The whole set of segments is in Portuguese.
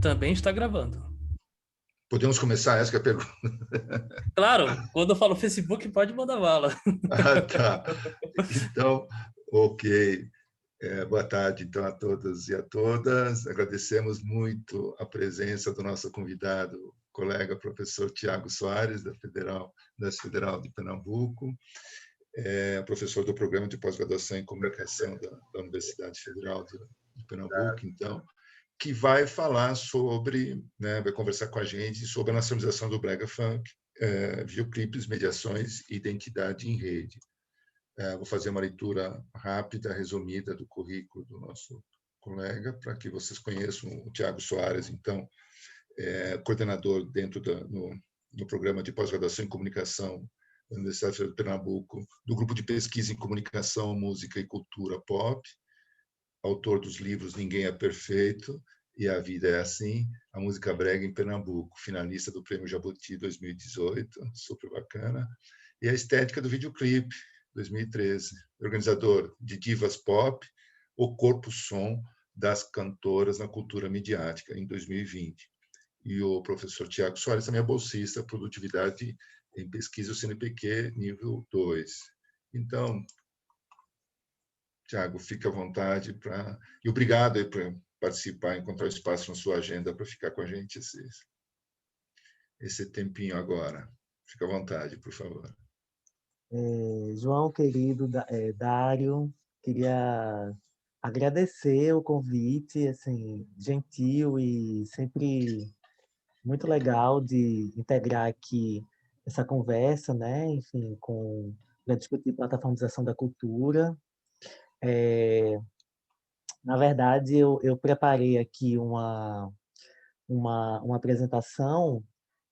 Também está gravando. Podemos começar? Essa que é a pergunta. Claro, quando eu falo Facebook, pode mandar bala. Ah, tá. Então, ok. Boa tarde, então, a todos e a todas. Agradecemos muito a presença do nosso convidado, colega professor Tiago Soares, da Federal de Pernambuco, professor do Programa de Pós-Graduação em Comunicação da Universidade Federal de Pernambuco, então, que vai falar sobre, vai conversar com a gente sobre a nacionalização do Brega Funk, videoclipes, mediações e identidade em rede. Vou fazer uma leitura rápida, resumida do currículo do nosso colega, para que vocês conheçam o Tiago Soares, então, coordenador dentro no programa de pós-graduação em comunicação da Universidade Federal de Pernambuco, do grupo de pesquisa em comunicação, música e cultura pop, autor dos livros Ninguém é Perfeito e A Vida é Assim, a música brega em Pernambuco, finalista do Prêmio Jabuti 2018, super bacana, e a estética do videoclipe, 2013, organizador de Divas Pop, O Corpo Som das Cantoras na Cultura Midiática, em 2020. E o professor Tiago Soares também é bolsista, Produtividade em Pesquisa, o CNPq, nível 2. Então, Tiago, fique à vontade e obrigado por participar, encontrar espaço na sua agenda para ficar com a gente esse tempinho agora. Fique à vontade, por favor. João, querido Dário, queria agradecer o convite, assim, gentil e sempre muito legal de integrar aqui essa conversa, né? Enfim, para discutir plataformização da cultura. Na verdade, eu preparei aqui uma apresentação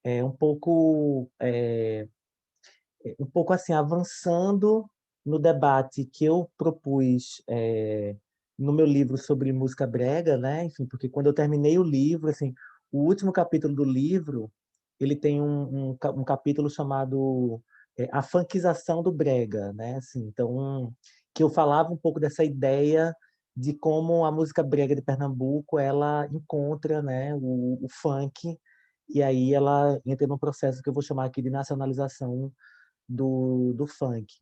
um pouco assim avançando no debate que eu propus no meu livro sobre música brega, né? Enfim, porque quando eu terminei o livro, assim, o último capítulo do livro, ele tem um capítulo chamado A Funkização do Brega, né? Assim, então, que eu falava um pouco dessa ideia de como a música brega de Pernambuco ela encontra, né, o funk, e aí ela entra num processo que eu vou chamar aqui de nacionalização do funk.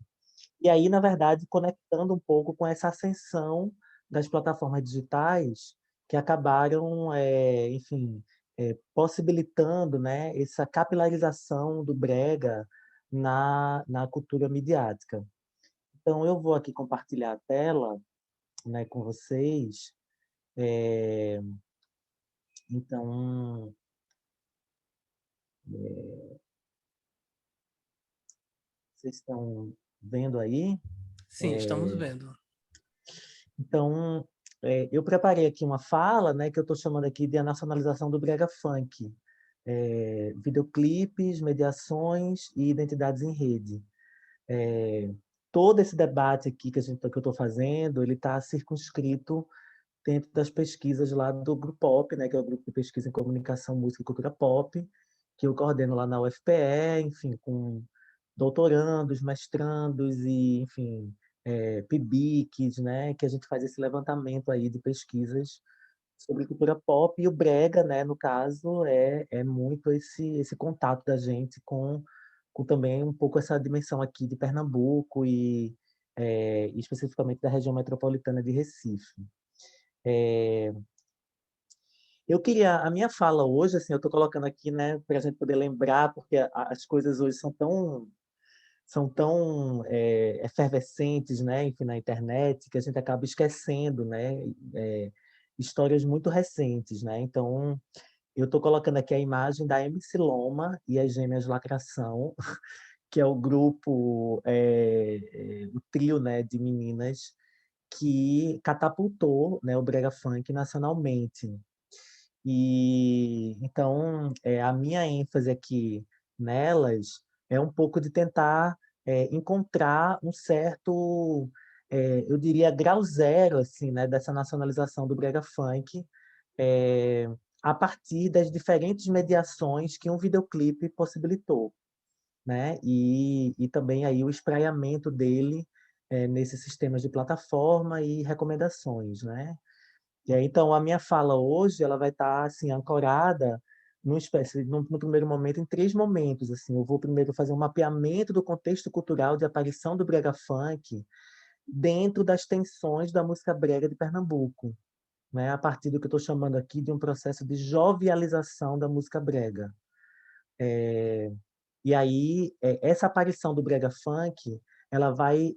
E aí, na verdade, conectando um pouco com essa ascensão das plataformas digitais que acabaram, enfim, possibilitando, né, essa capilarização do brega na cultura midiática. Então, eu vou aqui compartilhar a tela, né, com vocês. Então, vocês estão vendo aí? Sim, estamos vendo. Então, eu preparei aqui uma fala, né, que eu estou chamando aqui de a nacionalização do brega funk. Videoclipes, mediações e identidades em rede. Todo esse debate aqui que eu estou fazendo, ele está circunscrito dentro das pesquisas lá do Grupo Pop, né, que é o Grupo de Pesquisa em Comunicação, Música e Cultura Pop, que eu coordeno lá na UFPE, enfim, com doutorandos, mestrandos e, enfim, PIBICs, né, que a gente faz esse levantamento aí de pesquisas sobre cultura pop, e o brega, né, no caso, é muito esse contato da gente com também um pouco essa dimensão aqui de Pernambuco e especificamente da região metropolitana de Recife. Eu queria, a minha fala hoje, assim, eu estou colocando aqui, né, para a gente poder lembrar, porque as coisas hoje são tão efervescentes, né, enfim, na internet, que a gente acaba esquecendo, né, histórias muito recentes, né. Então, eu estou colocando aqui a imagem da MC Loma e as Gêmeas Lacração, que é o grupo, o trio, né, de meninas que catapultou, né, o brega funk nacionalmente. E então, a minha ênfase aqui nelas é um pouco de tentar encontrar um certo, eu diria, grau zero assim, né, dessa nacionalização do brega funk, eh, a partir das diferentes mediações que um videoclipe possibilitou, né? E também aí o espraiamento dele nesses sistemas de plataforma e recomendações, né? E aí, então, a minha fala hoje, ela vai estar assim ancorada no primeiro momento em três momentos. Assim, eu vou primeiro fazer um mapeamento do contexto cultural de aparição do brega funk dentro das tensões da música brega de Pernambuco, né? A partir do que eu estou chamando aqui de um processo de jovialização da música brega. E aí, essa aparição do brega funk, ela vai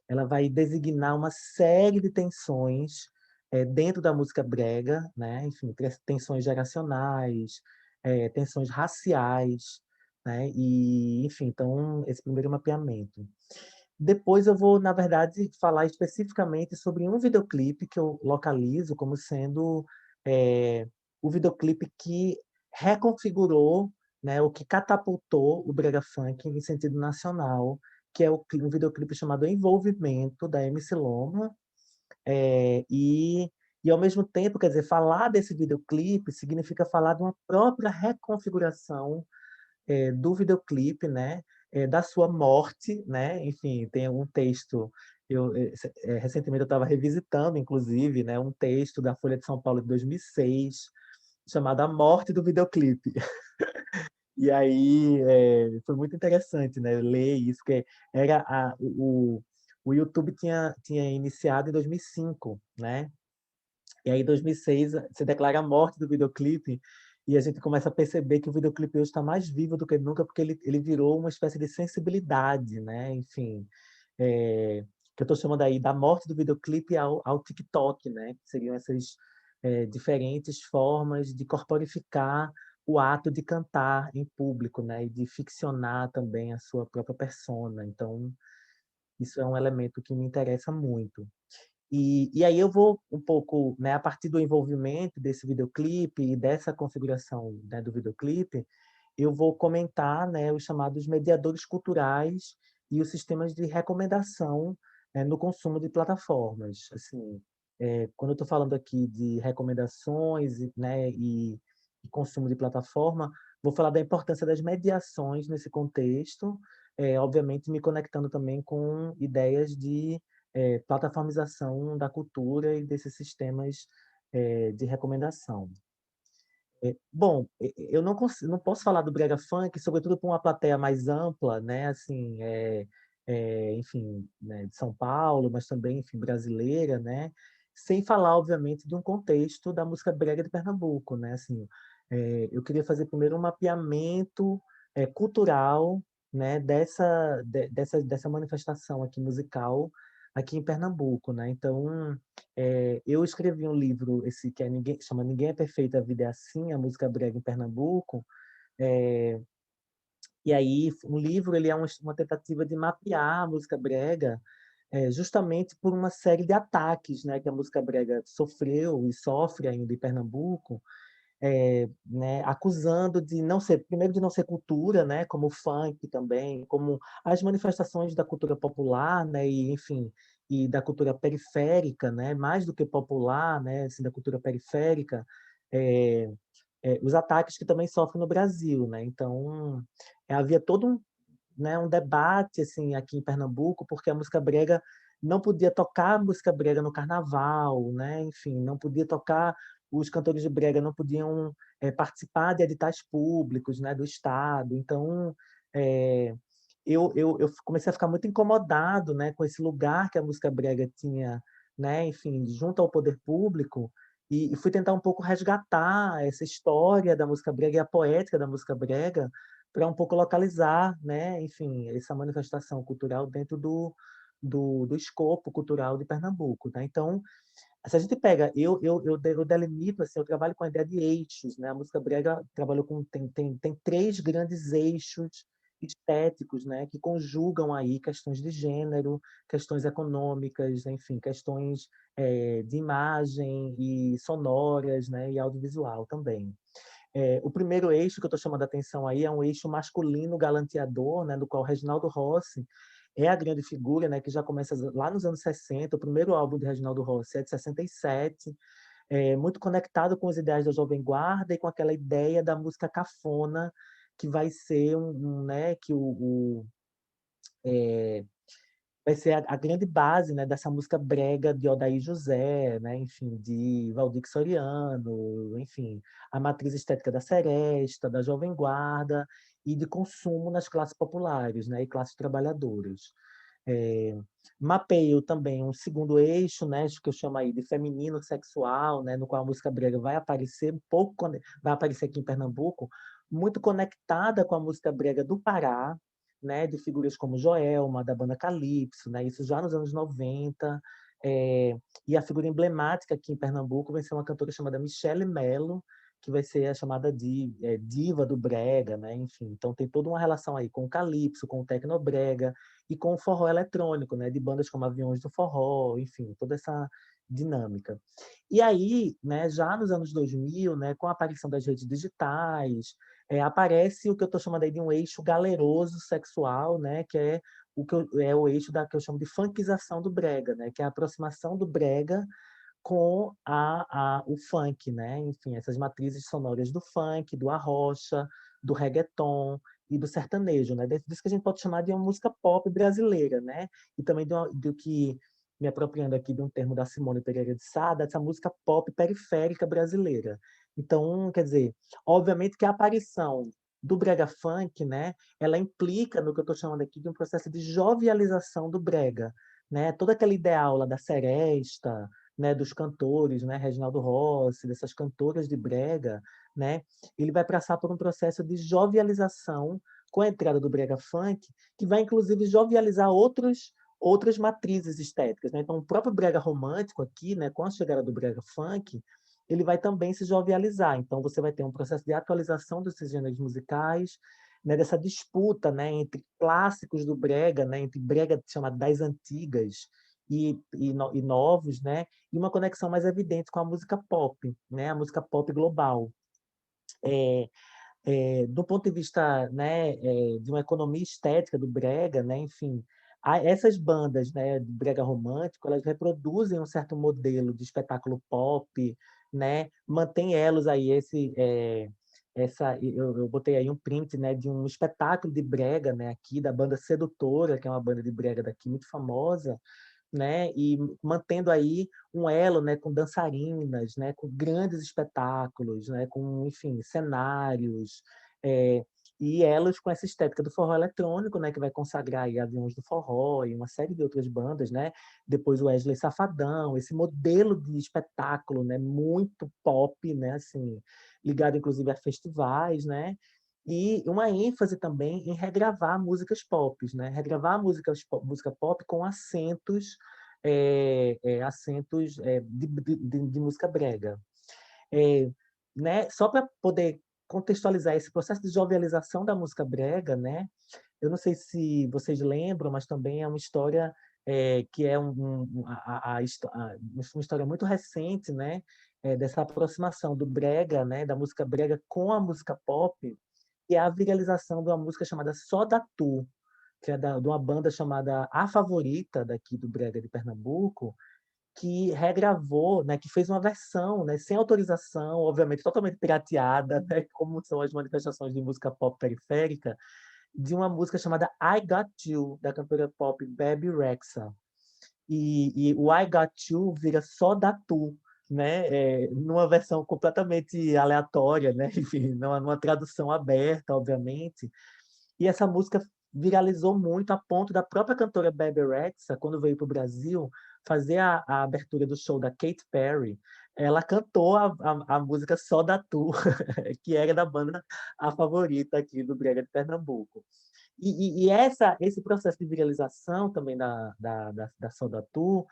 ela vai designar uma série de tensões dentro da música brega, né? Enfim, tensões geracionais, tensões raciais, né? E, enfim, então, esse primeiro mapeamento. Depois eu vou, na verdade, falar especificamente sobre um videoclipe que eu localizo como sendo o videoclipe que reconfigurou, né, o que catapultou o brega funk em sentido nacional, que é um videoclipe chamado Envolvimento, da MC Loma. E, ao mesmo tempo, quer dizer, falar desse videoclipe significa falar de uma própria reconfiguração do videoclipe, né, da sua morte, né, enfim, tem um texto, recentemente eu estava revisitando, inclusive, né, um texto da Folha de São Paulo de 2006, chamado A Morte do Videoclipe. E aí foi muito interessante, né, ler isso, que era o YouTube tinha iniciado em 2005, né, e aí, em 2006, se declara a morte do videoclipe e a gente começa a perceber que o videoclipe hoje está mais vivo do que nunca, porque ele virou uma espécie de sensibilidade, né? Enfim, que eu estou chamando aí da morte do videoclipe ao TikTok, né? Que seriam essas diferentes formas de corporificar o ato de cantar em público, né? E de ficcionar também a sua própria persona. Então, isso é um elemento que me interessa muito. E aí eu vou um pouco, né, a partir do envolvimento desse videoclipe e dessa configuração, né, do videoclipe, eu vou comentar, né, os chamados mediadores culturais e os sistemas de recomendação, no consumo de plataformas. Assim, quando eu estou falando aqui de recomendações, né, e consumo de plataforma, vou falar da importância das mediações nesse contexto, obviamente me conectando também com ideias de plataformização da cultura e desses sistemas de recomendação. Bom, eu não posso falar do brega funk, sobretudo para uma plateia mais ampla, né? Assim, enfim, né, de São Paulo, mas também, enfim, brasileira, né? Sem falar, obviamente, de um contexto da música brega de Pernambuco, né? Assim, eu queria fazer primeiro um mapeamento cultural, né? Dessa manifestação aqui musical aqui em Pernambuco, né? Então, eu escrevi um livro, esse que chama Ninguém é Perfeito, a Vida é Assim, a música brega em Pernambuco. É, e aí, um livro ele é uma tentativa de mapear a música brega, justamente por uma série de ataques, né, que a música brega sofreu e sofre ainda em Pernambuco, né, acusando de não ser, primeiro de não ser cultura, né, como o funk também, como as manifestações da cultura popular, né, e enfim, e da cultura periférica, né, mais do que popular, né, assim, da cultura periférica, é, os ataques que também sofrem no Brasil, né? Então, havia todo um debate assim aqui em Pernambuco, porque a música brega não podia tocar música brega no carnaval, né? Enfim, não podia tocar, os cantores de brega não podiam participar de editais públicos, né, do Estado. Então, é, eu comecei a ficar muito incomodado, né, com esse lugar que a música brega tinha, né, enfim, junto ao poder público, e fui tentar um pouco resgatar essa história da música brega e a poética da música brega para um pouco localizar, né, enfim, essa manifestação cultural dentro do escopo cultural de Pernambuco, né? Então, se a gente pega, eu delimito, assim, eu trabalho com a ideia de eixos, né? A música brega trabalhou tem três grandes eixos estéticos, né, que conjugam aí questões de gênero, questões econômicas, enfim, questões de imagem e sonoras, né, e audiovisual também. O primeiro eixo que eu estou chamando a atenção aí é um eixo masculino galanteador, né, do qual Reginaldo Rossi é a grande figura, né, que já começa lá nos anos 60. O primeiro álbum de Reginaldo Rossi é de 67, muito conectado com os ideais da Jovem Guarda e com aquela ideia da música cafona, que vai ser né, que vai ser a grande base, né, dessa música brega de Odair José, né, enfim, de Valdir Soriano, enfim, a matriz estética da Seresta, da Jovem Guarda e de consumo nas classes populares, né, e classes trabalhadoras. É, mapeio também um segundo eixo, né, que eu chamo aí de feminino sexual, né, no qual a música brega vai aparecer vai aparecer aqui em Pernambuco, muito conectada com a música brega do Pará, né, de figuras como Joelma, da banda Calypso, né, isso já nos anos 90. E a figura emblemática aqui em Pernambuco vai ser uma cantora chamada Michele Melo, que vai ser a chamada diva do brega, né? Enfim, então tem toda uma relação aí com o calypso, com o tecnobrega e com o forró eletrônico, né? De bandas como Aviões do Forró, enfim, toda essa dinâmica. E aí, né, já nos anos 2000, né, com a aparição das redes digitais, aparece o que eu estou chamando aí de um eixo galeroso sexual, né, que é é o eixo da que eu chamo de funkização do brega, né, que é a aproximação do brega com o funk, né? Enfim, essas matrizes sonoras do funk, do arrocha, do reggaeton e do sertanejo, né? Disso que a gente pode chamar de uma música pop brasileira, né? E também do que, me apropriando aqui de um termo da Simone Pereira de Sá, dessa música pop periférica brasileira. Então, quer dizer, obviamente que a aparição do brega funk, né? Ela implica no que eu estou chamando aqui de um processo de jovialização do brega, né? Todo aquele ideal lá da seresta, né, dos cantores, né, Reginaldo Rossi, dessas cantoras de brega, né, ele vai passar por um processo de jovialização com a entrada do brega funk, que vai inclusive jovializar outras matrizes estéticas, né? Então o próprio brega romântico aqui, né, com a chegada do brega funk, ele vai também se jovializar. Então você vai ter um processo de atualização desses gêneros musicais, né, dessa disputa, né, entre clássicos do brega, né, entre brega chamado das antigas e novos, né? E uma conexão mais evidente com a música pop, né? A música pop global. Do ponto de vista, né, de uma economia estética do brega, né? Enfim, essas bandas, né, de brega romântico, elas reproduzem um certo modelo de espetáculo pop, né? Mantém elos aí eu botei aí um print, né, de um espetáculo de brega, né, aqui da banda Sedutora, que é uma banda de brega daqui muito famosa, né, e mantendo aí um elo, né, com dançarinas, né, com grandes espetáculos, né, com, enfim, cenários, e elos com essa estética do forró eletrônico, né, que vai consagrar aí Aviões do Forró e uma série de outras bandas, né, depois o Wesley Safadão, esse modelo de espetáculo, né, muito pop, né, assim, ligado inclusive a festivais, né, e uma ênfase também em regravar músicas pop, né? Regravar música pop com acentos de música brega. Né? Só para poder contextualizar esse processo de jovialização da música brega, né? Eu não sei se vocês lembram, mas também é uma história que é uma história muito recente, né? Dessa aproximação do brega, né? Da música brega com a música pop, que é a viralização de uma música chamada Só da Tu, que é de uma banda chamada A Favorita, daqui do Brega de Pernambuco, que regravou, né, que fez uma versão, né, sem autorização, obviamente totalmente pirateada, né, como são as manifestações de música pop periférica, de uma música chamada I Got You, da cantora pop Bebe Rexha. E o I Got You vira Só da Tu, né? Numa versão completamente aleatória, né? Enfim, numa tradução aberta, obviamente. E essa música viralizou muito a ponto da própria cantora Bebe Rexha, quando veio para o Brasil, fazer a abertura do show da Katy Perry. Ela cantou a música Só da Tu, que era da banda A Favorita aqui do Brega de Pernambuco. Esse processo de viralização também da Só da Tu,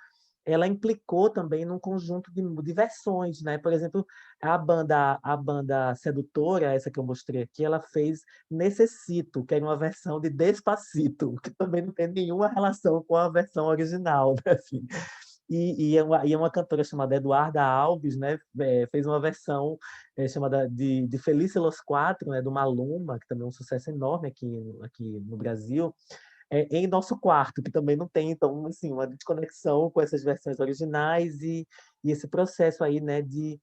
ela implicou também num conjunto de versões, né? Por exemplo, a banda Sedutora, essa que eu mostrei aqui, ela fez Necessito, que é uma versão de Despacito, que também não tem nenhuma relação com a versão original, né? Assim, e é uma cantora chamada Eduarda Alves, né? Fez uma versão chamada de Feliz Los Quatro, né? Do Maluma, que também é um sucesso enorme aqui no Brasil, em Nosso Quarto, que também não tem, então, assim, uma desconexão com essas versões originais e esse processo aí, né, que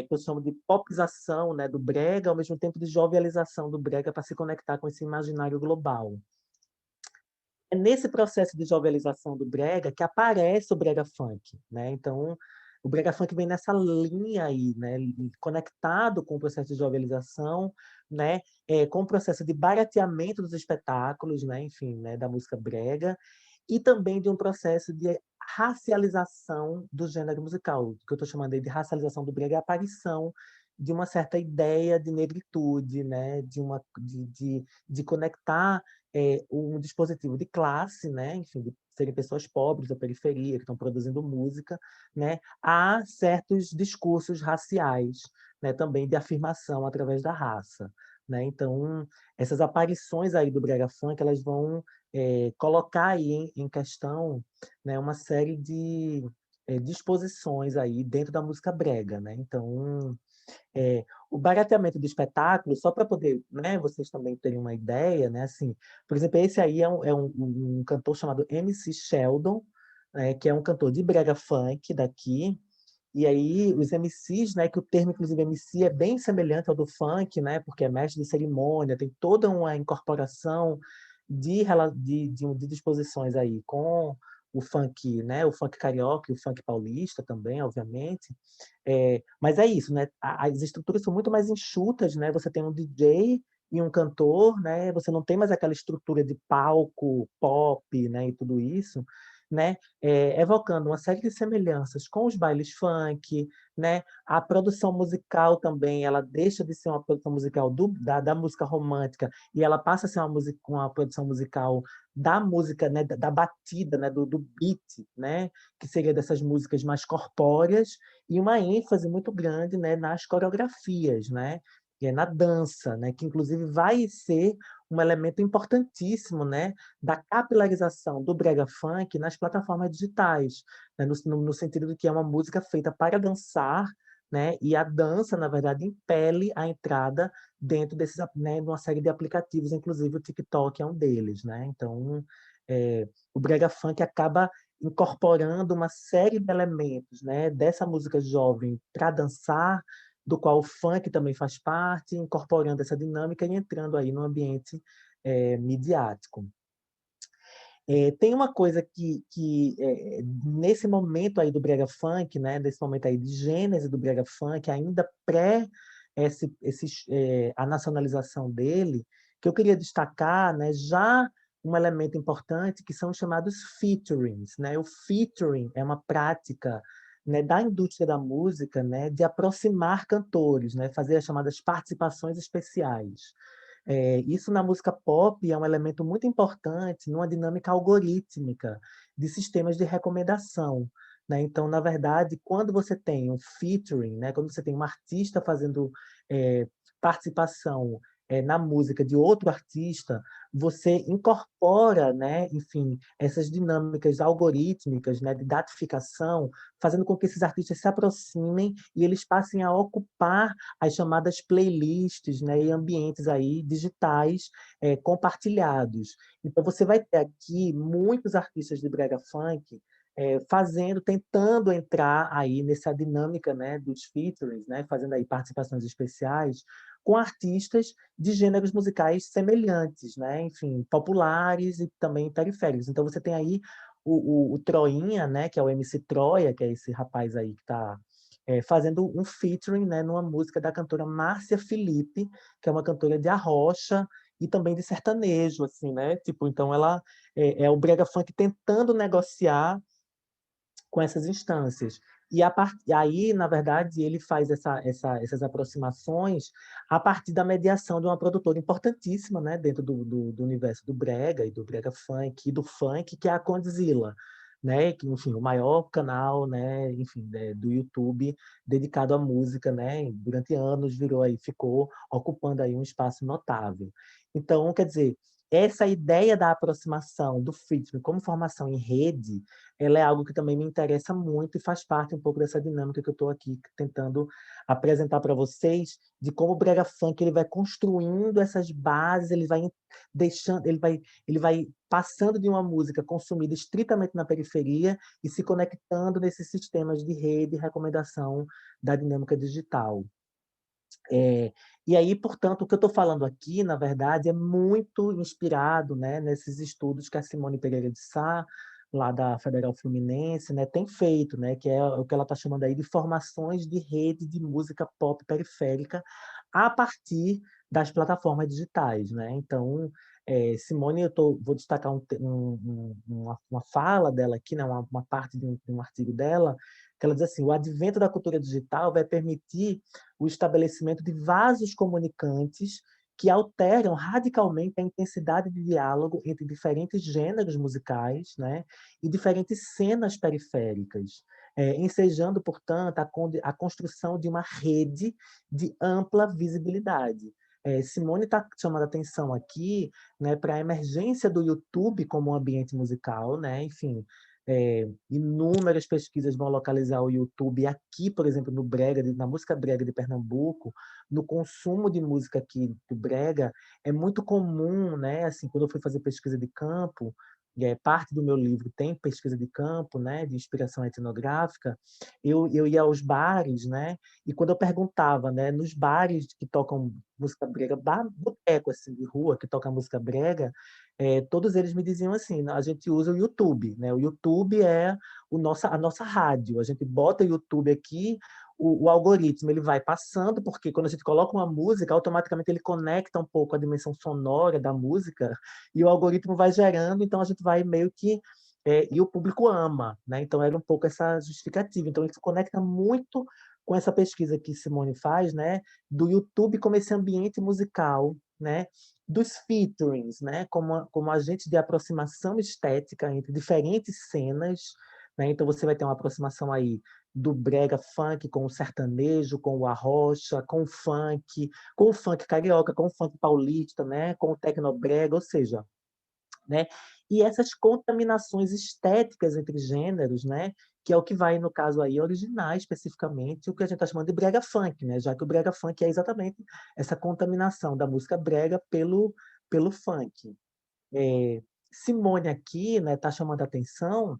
eu chamo de popização, né, do brega, ao mesmo tempo de jovialização do brega para se conectar com esse imaginário global. é nesse processo de jovialização do brega que aparece o brega funk, né? Então, o brega funk vem nessa linha aí, né? Conectado com o processo de jovialização, né? Com o processo de barateamento dos espetáculos, né? Enfim, né? Da música brega, e também de um processo de racialização do gênero musical, que eu estou chamando de racialização do brega, é a aparição de uma certa ideia de negritude, né? De conectar um dispositivo de classe, né? Enfim, de serem pessoas pobres da periferia que estão produzindo música, né? A certos discursos raciais, né? Também de afirmação através da raça, né? Então, essas aparições aí do brega funk, elas vão colocar aí em questão, né? Uma série de disposições aí dentro da música brega, né? Então, o barateamento do espetáculo, só para poder, né, vocês também terem uma ideia, né, assim, por exemplo, esse aí é um cantor chamado MC Sheldon, que é um cantor de brega funk daqui, e aí os MCs, né, que o termo, inclusive, MC é bem semelhante ao do funk, né, porque é mestre de cerimônia, tem toda uma incorporação de disposições aí com o funk, né, o funk carioca e o funk paulista também, obviamente. Mas é isso, né? As estruturas são muito mais enxutas, né? Você tem um DJ e um cantor, né? Você não tem mais aquela estrutura de palco, pop, né? E tudo isso, né? Evocando uma série de semelhanças com os bailes funk, né? A produção musical também, ela deixa de ser uma produção musical da música romântica e ela passa a ser uma produção musical da música, né? Da batida, né? Do beat, né? Que seria dessas músicas mais corpóreas e uma ênfase muito grande, né? Nas coreografias, né? E na dança, né? Que inclusive vai ser um elemento importantíssimo, né? Da capilarização do brega funk nas plataformas digitais, né? No sentido de que é uma música feita para dançar, né? E a dança, na verdade, impele a entrada dentro desses, né? De uma série de aplicativos, inclusive o TikTok é um deles, né? Então, o brega funk acaba incorporando uma série de elementos, né? Dessa música jovem para dançar, do qual o funk também faz parte, incorporando essa dinâmica e entrando aí no ambiente midiático. Tem uma coisa que nesse momento aí do brega funk, né, nesse momento aí de gênese do brega funk, ainda pré a nacionalização dele, que eu queria destacar, né, já um elemento importante que são os chamados featurings, né? O featuring é uma prática, né, da indústria da música, né, de aproximar cantores, né, fazer as chamadas participações especiais. Isso na música pop é um elemento muito importante numa dinâmica algorítmica de sistemas de recomendação, né? Então, na verdade, quando você tem um featuring, né? Quando você tem um artista fazendo participação na música de outro artista, você incorpora, né? Enfim, essas dinâmicas algorítmicas, né? De datificação, fazendo com que esses artistas se aproximem e eles passem a ocupar as chamadas playlists, né, e ambientes aí digitais compartilhados. Então você vai ter aqui muitos artistas de brega funk tentando entrar aí nessa dinâmica, né, dos featurings, né, fazendo aí participações especiais com artistas de gêneros musicais semelhantes, né, enfim, populares e também periféricos. Então você tem aí o Troinha, né, que é o MC Troia, que é esse rapaz aí que está fazendo um featuring, né, numa música da cantora Márcia Felipe, que é uma cantora de arrocha e também de sertanejo, assim, né? Tipo, então ela é o brega funk tentando negociar com essas instâncias. E aí, na verdade, ele faz essas aproximações a partir da mediação de uma produtora importantíssima, né, dentro do universo do brega e do brega funk e do funk, que é a Condzilla, né, que, enfim, o maior canal, né, enfim, do YouTube dedicado à música, né, durante anos ficou ocupando aí um espaço notável. Então, quer dizer, essa ideia da aproximação do featuring como formação em rede, ela é algo que também me interessa muito e faz parte um pouco dessa dinâmica que eu estou aqui tentando apresentar para vocês, de como o brega funk ele vai construindo essas bases, ele vai deixando, ele vai passando de uma música consumida estritamente na periferia e se conectando nesses sistemas de rede e recomendação da dinâmica digital. É, e aí, portanto, o que eu estou falando aqui, na verdade, é muito inspirado, né, nesses estudos que a Simone Pereira de Sá, lá da Federal Fluminense, né, tem feito, né, que é o que ela está chamando aí de formações de rede de música pop periférica a partir das plataformas digitais, né? Então, Simone, vou destacar uma fala dela aqui, né, uma parte de um artigo dela, que ela diz assim: o advento da cultura digital vai permitir o estabelecimento de vasos comunicantes que alteram radicalmente a intensidade de diálogo entre diferentes gêneros musicais, né, e diferentes cenas periféricas, ensejando, portanto, a construção de uma rede de ampla visibilidade. Simone está chamando a atenção aqui, né, para a emergência do YouTube como um ambiente musical, né, enfim, inúmeras pesquisas vão localizar o YouTube aqui, por exemplo, no brega, na música brega de Pernambuco, no consumo de música aqui do brega, é muito comum, né? Assim, quando eu fui fazer pesquisa de campo, parte do meu livro tem pesquisa de campo, né? De inspiração etnográfica, eu ia aos bares, né? E quando eu perguntava, né? Nos bares que tocam música brega, boteco assim de rua que toca música brega, todos eles me diziam assim: a gente usa o YouTube, né? O YouTube é a nossa rádio. A gente bota o YouTube aqui, o algoritmo ele vai passando, porque quando a gente coloca uma música, automaticamente ele conecta um pouco a dimensão sonora da música e o algoritmo vai gerando, então a gente vai meio que e o público ama, né? Então era um pouco essa justificativa. Então ele se conecta muito com essa pesquisa que Simone faz, né? Do YouTube como esse ambiente musical, né? Dos featurings, né? Como agente de aproximação estética entre diferentes cenas, né? Então você vai ter uma aproximação aí do brega funk com o sertanejo, com o arrocha, com o funk carioca, com o funk paulista, né? Com o tecnobrega, ou seja, né? E essas contaminações estéticas entre gêneros, né? Que é o que vai, no caso aí, originar especificamente o que a gente está chamando de brega funk, né? Já que o brega funk é exatamente essa contaminação da música brega pelo funk. Simone aqui, né, está chamando a atenção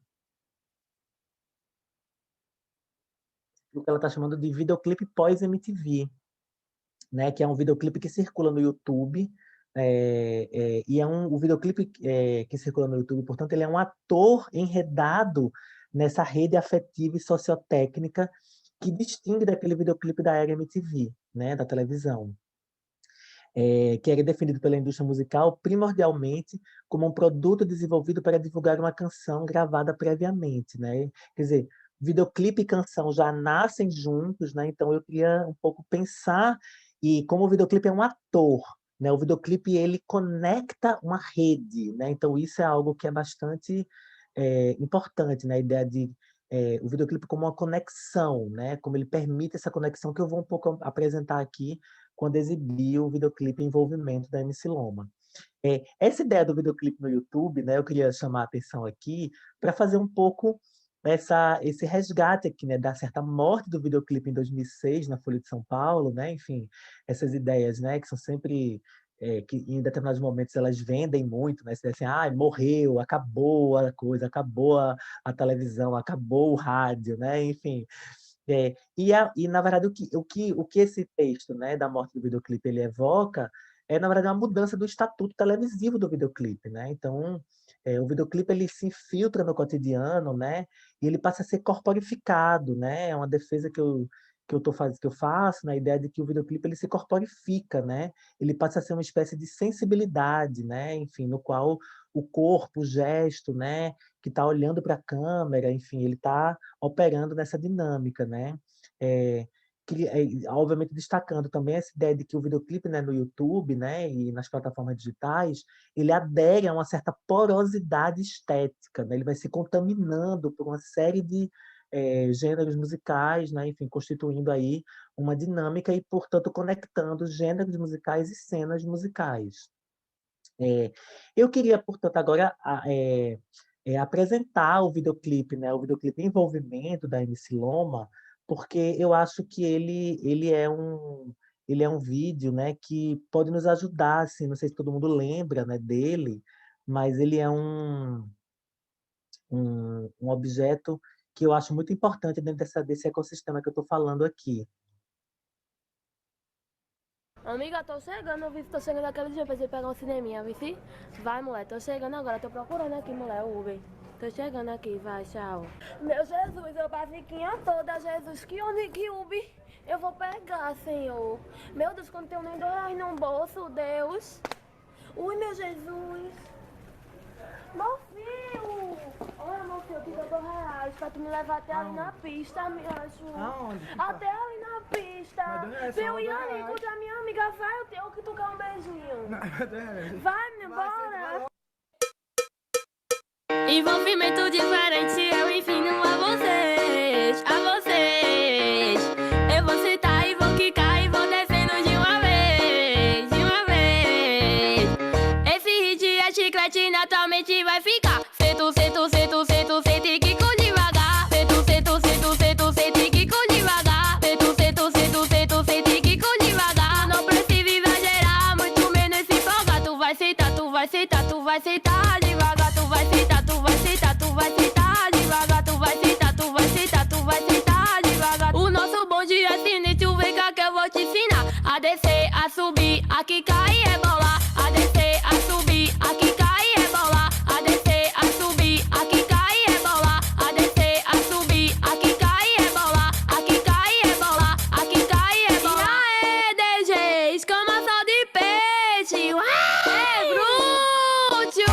do que ela está chamando de videoclipe pós-MTV, né? Que é um videoclipe que circula no YouTube, e o videoclipe que circula no YouTube, portanto, ele é um ator enredado nessa rede afetiva e sociotécnica que distingue daquele videoclipe da era MTV, né, da televisão, que era definido pela indústria musical primordialmente como um produto desenvolvido para divulgar uma canção gravada previamente, né? Quer dizer, videoclipe e canção já nascem juntos, né? Então eu queria um pouco pensar e como o videoclipe é um ator, né? O videoclipe ele conecta uma rede, né? Então isso é algo que é bastante importante, né? A ideia de o videoclipe como uma conexão, né? Como ele permite essa conexão que eu vou um pouco apresentar aqui quando exibiu o videoclipe Envolvimento da MC Loma. Essa ideia do videoclipe no YouTube, né, eu queria chamar a atenção aqui para fazer um pouco esse resgate aqui, né, da certa morte do videoclipe em 2006 na Folha de São Paulo, né, enfim, essas ideias, né, que são sempre que em determinados momentos elas vendem muito, né, se assim, morreu, acabou a coisa, acabou a televisão, acabou o rádio, né, enfim, na verdade, o que esse texto, né, da morte do videoclipe ele evoca é, na verdade, uma mudança do estatuto televisivo do videoclipe, né? Então, o videoclipe ele se infiltra no cotidiano, né? E ele passa a ser corporificado, né? É uma defesa que eu faço na ideia de que o videoclipe ele se corporifica, né? Ele passa a ser uma espécie de sensibilidade, né? Enfim, no qual o corpo, o gesto, né? Que está olhando para a câmera, enfim, ele está operando nessa dinâmica, né? É, obviamente destacando também essa ideia de que o videoclipe, né, no YouTube, né, e nas plataformas digitais, ele adere a uma certa porosidade estética, né? Ele vai se contaminando por uma série de gêneros musicais, né, enfim, constituindo aí uma dinâmica e, portanto, conectando gêneros musicais e cenas musicais. Eu queria, portanto, agora apresentar o videoclipe, né? O videoclipe Envolvimento da MC Loma, porque eu acho que ele é um vídeo, né, que pode nos ajudar, assim, não sei se todo mundo lembra, né, dele, mas ele é um objeto que eu acho muito importante dentro desse ecossistema que eu estou falando aqui. Amiga, tô chegando, vi se tô chegando aquele dia pra você pegar um cineminha, vi se? Vai, mulher, tô chegando agora, tô procurando aqui, mulher, o Uber. Tô chegando aqui, vai, tchau. Meu Jesus, eu basiquinha toda, Jesus, que onde que Uber eu vou pegar, Senhor? Meu Deus, quando tenho nem R$ 2 no bolso, Deus. Ui, meu Jesus. Meu filho! Olha, meu filho, te dou R$ 2 pra tu me levar até ali na pista, me acho. Aonde? Até ali na pista. Mas R$ 2 Pra eu só ir R$ 2. ali encontrar minha amiga, vai, eu tenho que tocar um beijinho. Não, R$ 2. Vai, menina, bora. Envolvimento diferente, eu ensino a vocês, a vocês. Eu vou sentar e vou quicar e vou descendo de uma vez, de uma vez. Esse hit é chiclete, naturalmente vai ficar. Sento, sento, sento, sento, sento e quico devagar. Sento, sento, sento, sento, sento e quico devagar. Sento, sento, sento, sento, sento e quico devagar. Não precisa exagerar, muito menos se empolgar. Tu vai sentar, tu vai sentar, tu vai sentar devagar. Tu vai sentar, tu vai sentar, tu vai sentar devagar. Tu vai sentar, tu vai sentar, tu vai sentar devagar. O nosso bonde é sinistro, vem cá que eu vou te ensinar. A descer, a subir, a quicar e rebolar. A descer, a subir, a quicar e rebolar. A descer, a subir, a quicar e rebolar. A descer, a subir, a quicar e rebolar. A quicar e rebolar, a quicar e rebolar. E aí, DG, escama só de peixe. Ué, bruto!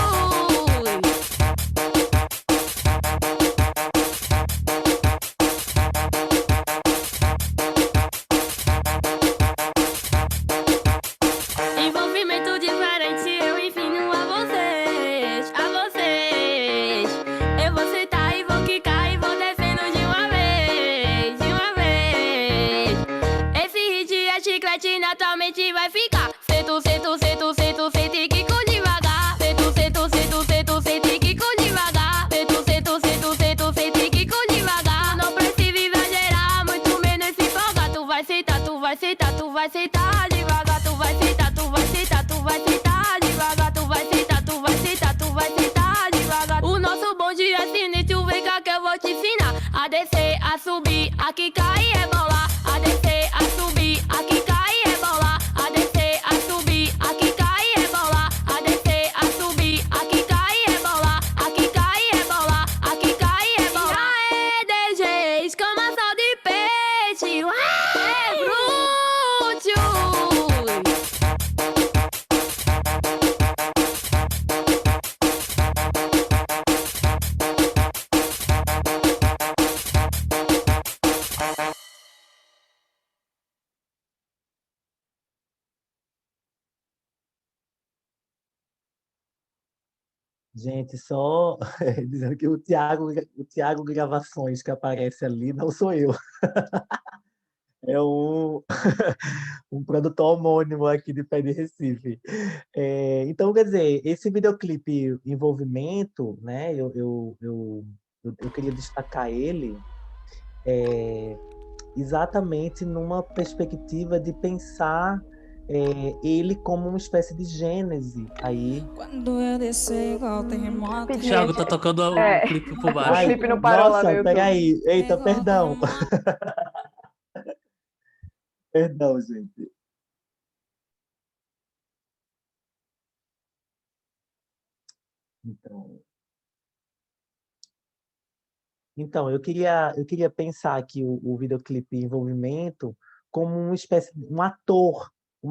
Envolvimento diferente, eu ensino a vocês, a vocês. Eu vou sentar e vou quicar e vou descendo de uma vez, de uma vez. Esse hit é chiclete, naturalmente vai ficar. Sento, sento, sento, sento, sento e quico devagar. Sento, sento, sento, sento, sento e quico devagar. Sento, sento, sento, sento, sento e quico devagar. Não precisa exagerar, muito menos se empolgar. Tu vai sentar, tu vai sentar, tu vai sentar devagar. Tu vai sentar, tu vai sentar, tu vai sentar devagar. Tu vai sentar, tu vai sentar, tu vai sentar devagar. O nosso bonde é sinistro, vem cá que eu vou te ensinar. A descer, a subir, a quicar e rebolar. A descer, a subir, a quicar e rebolar. A descer, a subir, a quicar e rebolar. A descer, a subir, a quicar e rebolar. A quicar e rebolar, a quicar e rebolar. Aê, DG, escama só de peixe. Ué, bruto! Gente, só dizendo que o Thiago Gravações que aparece ali não sou eu. É um produtor homônimo aqui de Pé de Recife. Então, quer dizer, esse videoclipe Envolvimento, né, eu queria destacar ele exatamente numa perspectiva de pensar ele como uma espécie de gênese aí. Quando eu descer igual terremoto. Thiago tá tocando o clipe por O baixo. clipe não parou lá no Nossa, YouTube. peraí. Eita, igual perdão. terremoto. Perdão, gente. Então, eu queria pensar aqui o videoclipe Envolvimento como uma espécie de um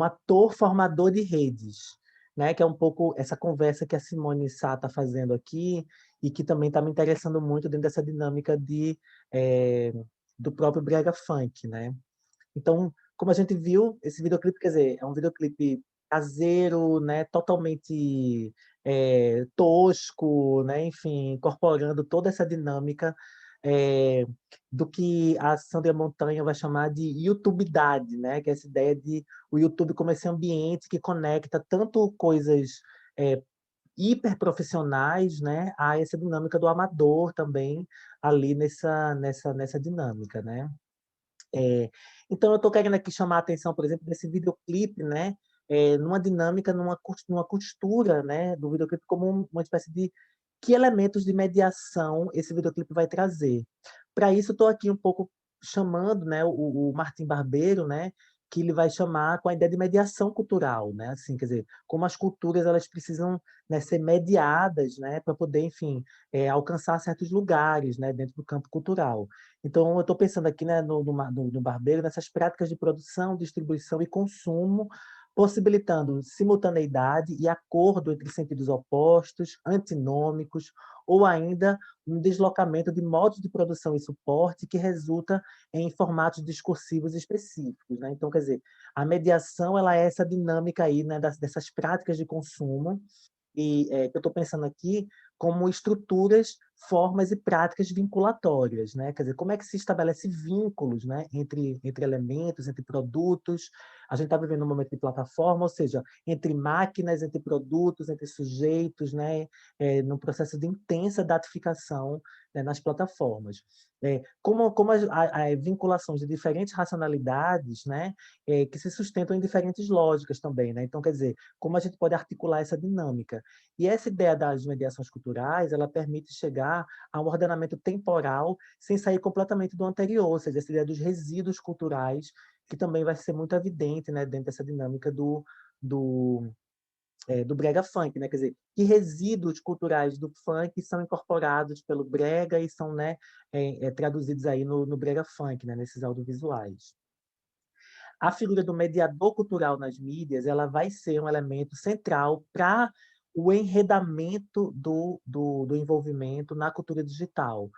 ator formador de redes, né? Que é um pouco essa conversa que a Simone Sá está fazendo aqui e que também está me interessando muito dentro dessa dinâmica do próprio brega funk, né? Então, como a gente viu, esse videoclipe, quer dizer, é um videoclipe caseiro, né, totalmente tosco, né, enfim, incorporando toda essa dinâmica eh, do que a Sandra Montanha vai chamar de YouTubidade, né, que é essa ideia de o YouTube como esse ambiente que conecta tanto coisas hiperprofissionais, né, a essa dinâmica do amador também ali nessa dinâmica, né? Então, eu estou querendo aqui chamar a atenção, por exemplo, desse videoclipe, né? Numa dinâmica, numa costura, né? Do videoclipe como uma espécie de que elementos de mediação esse videoclipe vai trazer. Para isso, estou aqui um pouco chamando, né? O Martim Barbeiro, né? que ele vai chamar com a ideia de mediação cultural, né? Assim, quer dizer, como as culturas elas precisam, né, ser mediadas, né, para poder, enfim, alcançar certos lugares, né, dentro do campo cultural. Então, eu estou pensando aqui, né, no Barbeiro, nessas práticas de produção, distribuição e consumo, possibilitando simultaneidade e acordo entre sentidos opostos, antinômicos, ou ainda um deslocamento de modos de produção e suporte que resulta em formatos discursivos específicos, né? Então, quer dizer, a mediação ela é essa dinâmica aí, né, dessas práticas de consumo e que eu estou pensando aqui como estruturas, formas e práticas vinculatórias, né? Quer dizer, como é que se estabelece vínculos, né, entre elementos, entre produtos. A gente está vivendo um momento de plataforma, ou seja, entre máquinas, entre produtos, entre sujeitos, né, num processo de intensa datificação, né, nas plataformas. Como as vinculações de diferentes racionalidades, né, que se sustentam em diferentes lógicas também, né? Então, quer dizer, como a gente pode articular essa dinâmica. E essa ideia das mediações culturais, ela permite chegar a um ordenamento temporal sem sair completamente do anterior, ou seja, essa ideia dos resíduos culturais, que também vai ser muito evidente, né, dentro dessa dinâmica do brega funk, né? Quer dizer, que resíduos culturais do funk são incorporados pelo brega e são, né, traduzidos aí no brega funk, né, nesses audiovisuais. A figura do mediador cultural nas mídias, ela vai ser um elemento central para o enredamento do envolvimento na cultura digital.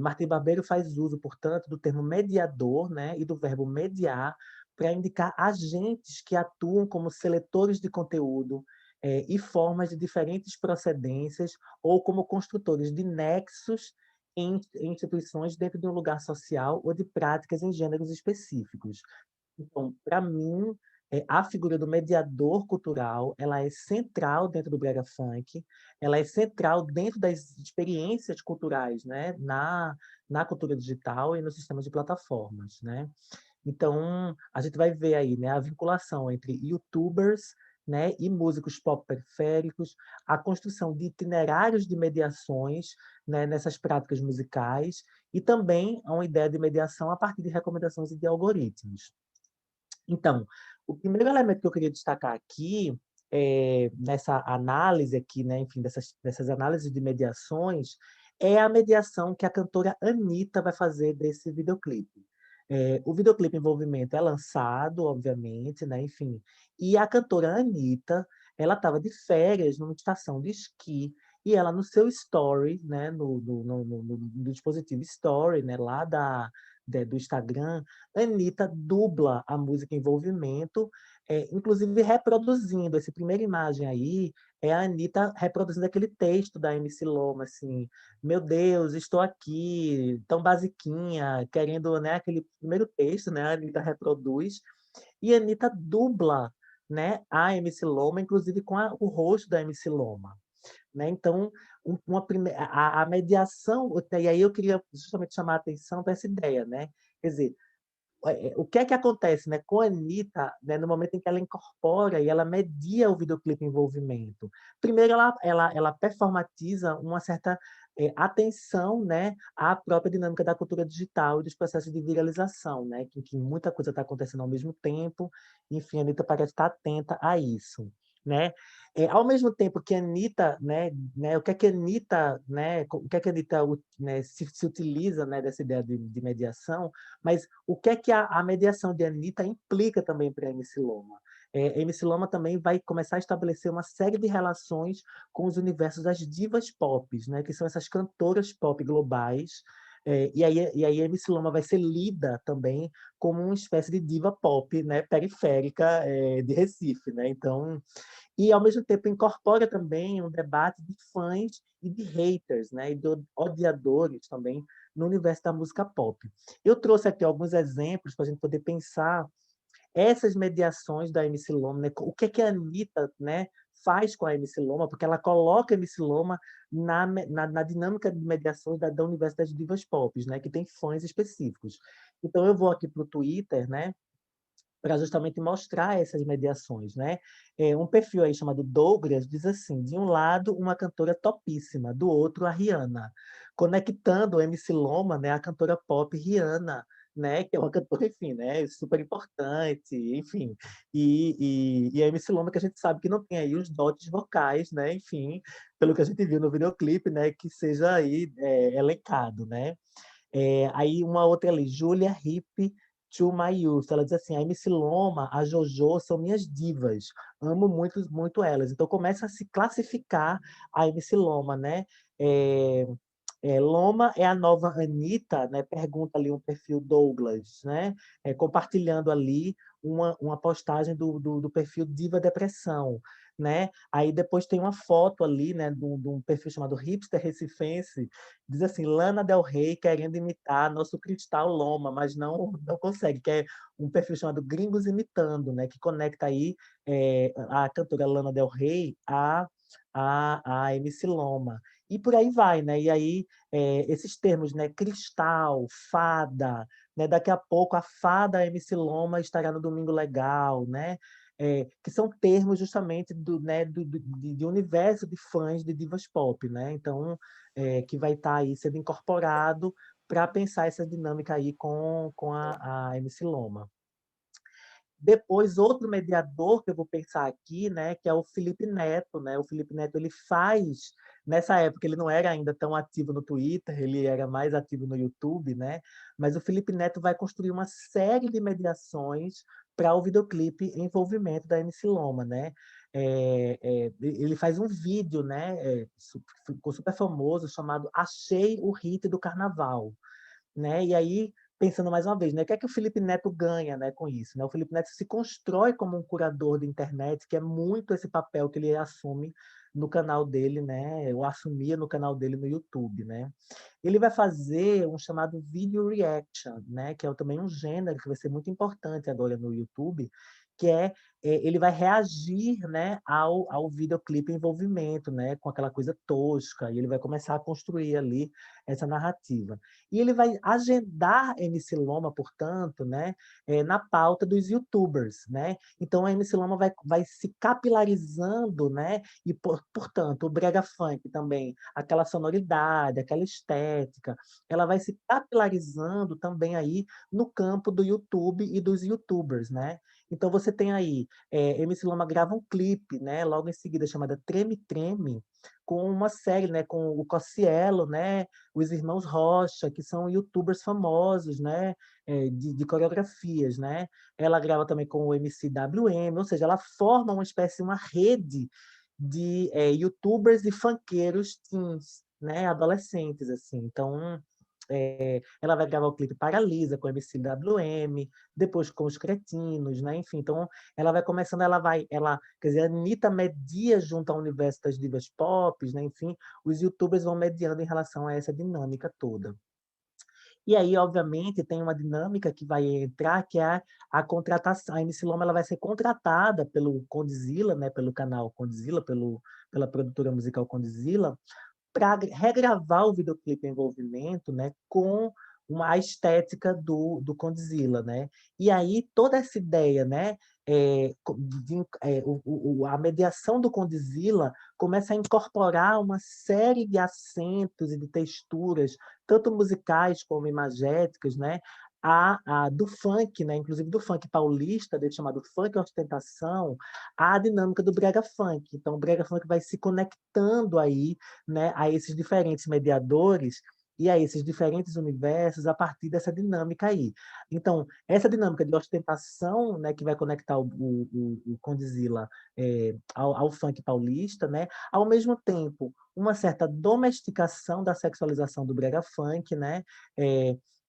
Martim Barbeiro faz uso, portanto, do termo mediador, né, e do verbo mediar para indicar agentes que atuam como seletores de conteúdo e formas de diferentes procedências ou como construtores de nexos em instituições dentro de um lugar social ou de práticas em gêneros específicos. Então, para mim, a figura do mediador cultural, ela é central dentro do brega funk, ela é central dentro das experiências culturais, né, na cultura digital e no sistema de plataformas, né? Então, a gente vai ver aí, né, a vinculação entre YouTubers, né, e músicos pop periféricos, a construção de itinerários de mediações, né, nessas práticas musicais, e também uma ideia de mediação a partir de recomendações e de algoritmos. Então, o primeiro elemento que eu queria destacar aqui, nessa análise aqui, né, enfim, dessas análises de mediações, é a mediação que a cantora Anitta vai fazer desse videoclipe. O videoclipe Envolvimento é lançado, obviamente, né, enfim, e a cantora Anitta, ela estava de férias numa estação de esqui, e ela no seu story, né, no dispositivo story, né, lá do Instagram, a Anitta dubla a música Envolvimento, inclusive reproduzindo. Essa primeira imagem aí é a Anitta reproduzindo aquele texto da MC Loma, assim, meu Deus, estou aqui, tão basiquinha, querendo, né, aquele primeiro texto, né, a Anitta reproduz, e a Anitta dubla, né, a MC Loma, inclusive com o rosto da MC Loma. Né? Então, a mediação, e aí eu queria justamente chamar a atenção para essa ideia, né? Quer dizer, o que é que acontece, né, com a Anitta, né, no momento em que ela incorpora e ela media o videoclipe Envolvimento? Primeiro, ela performatiza uma certa atenção, né, à própria dinâmica da cultura digital e dos processos de viralização, né, que muita coisa está acontecendo ao mesmo tempo. Enfim, a Anitta parece estar atenta a isso, né? Ao mesmo tempo que a Anitta, né, o que é que a Anitta, né, o que é que a Anitta, né, se utiliza, né, dessa ideia de mediação, mas o que é que a mediação de Anitta implica também para a MC Loma? MC Loma também vai começar a estabelecer uma série de relações com os universos das divas pop, né, que são essas cantoras pop globais. E aí a MC Loma vai ser lida também como uma espécie de diva pop, né, periférica de Recife, né? Então, e ao mesmo tempo incorpora também um debate de fãs e de haters, né, e de odiadores também no universo da música pop. Eu trouxe aqui alguns exemplos para a gente poder pensar essas mediações da MC Loma, né? O que é que a Anitta, né, faz com a MC Loma, porque ela coloca a MC Loma na dinâmica de mediações da universo das divas pop, né, que tem fãs específicos. Então eu vou aqui para o Twitter, né, para justamente mostrar essas mediações, né? Um perfil aí chamado Douglas diz assim: de um lado, uma cantora topíssima, do outro, a Rihanna, conectando o MC Loma, né, a cantora pop Rihanna, né, que é uma cantora, enfim, né, super importante, enfim. E a MC Loma, que a gente sabe que não tem aí os dotes vocais, né, enfim, pelo que a gente viu no videoclipe, né, que seja aí elencado, né. Aí uma outra ali, Julia Hip to My Youth, ela diz assim: "A MC Loma, a JoJo são minhas divas, amo muito, muito elas". Então começa a se classificar a MC Loma, né. Eh Loma é a nova Anitta, né, pergunta ali um perfil Douglas, né, compartilhando ali uma postagem do perfil Diva Depressão, né. Aí depois tem uma foto ali, né, de um perfil chamado Hipster Recifense, diz assim: "Lana Del Rey querendo imitar nosso Cristal Loma, mas não consegue", que é um perfil chamado Gringos Imitando, né, que conecta aí, a cantora Lana Del Rey a MC Loma. E por aí vai, né, e aí esses termos, né, cristal, fada, né, daqui a pouco a fada MC Loma estará no Domingo Legal, né, que são termos justamente do, né, de universo de fãs de divas pop, né, então, que vai estar aí sendo incorporado para pensar essa dinâmica aí com a MC Loma. Depois, outro mediador que eu vou pensar aqui, né, que é o Felipe Neto, né? O Felipe Neto ele faz, nessa época ele não era ainda tão ativo no Twitter, ele era mais ativo no YouTube, né? Mas o Felipe Neto vai construir uma série de mediações para o videoclipe Envolvimento da MC Loma, né? Ele faz um vídeo, né? Ficou super famoso, chamado Achei o Hit do Carnaval, né? E aí, pensando mais uma vez, né, o que é que o Felipe Neto ganha, né, com isso, né? O Felipe Neto se constrói como um curador de internet, que é muito esse papel que ele assume no canal dele, né? Ou assumia no canal dele no YouTube, né? Ele vai fazer um chamado video reaction, né, que é também um gênero que vai ser muito importante agora no YouTube, que ele vai reagir, né, ao videoclipe Envolvimento, né, com aquela coisa tosca, e ele vai começar a construir ali essa narrativa. E ele vai agendar MC Loma, portanto, né, na pauta dos YouTubers, né? Então a MC Loma vai se capilarizando, né? E, portanto, o brega funk também, aquela sonoridade, aquela estética, ela vai se capilarizando também aí no campo do YouTube e dos YouTubers, né? Então você tem aí, MC Loma grava um clipe, né? Logo em seguida, chamada Treme Treme, com uma série, né? Com o Cossielo, né? Os irmãos Rocha, que são YouTubers famosos, né? De coreografias, né? Ela grava também com o MC WM, ou seja, ela forma uma espécie, uma rede de YouTubers e funkeiros teens, né? Adolescentes, assim. Então, ela vai gravar o clipe Paralisa com o MC WM, depois com os Cretinos, né? Enfim, então ela vai começando, quer dizer, a Anitta media junto ao universo das divas pop, né? Enfim, os YouTubers vão mediando em relação a essa dinâmica toda. E aí, obviamente, tem uma dinâmica que vai entrar, que é a contratação. A MC Loma ela vai ser contratada pelo Condzilla, né, pelo canal Condzilla, pela produtora musical Condzilla, para regravar o videoclipe Envolvimento, né, com a estética do Condzilla, né? E aí toda essa ideia, né, a mediação do Condzilla começa a incorporar uma série de acentos e de texturas, tanto musicais como imagéticas, né? Do funk, né? Inclusive do funk paulista, dele chamado funk ostentação, a dinâmica do brega funk. Então, o brega funk vai se conectando aí, né, a esses diferentes mediadores e a esses diferentes universos a partir dessa dinâmica aí. Então, essa dinâmica de ostentação, né, que vai conectar o Condzilla ao funk paulista, né, ao mesmo tempo, uma certa domesticação da sexualização do brega funk, né,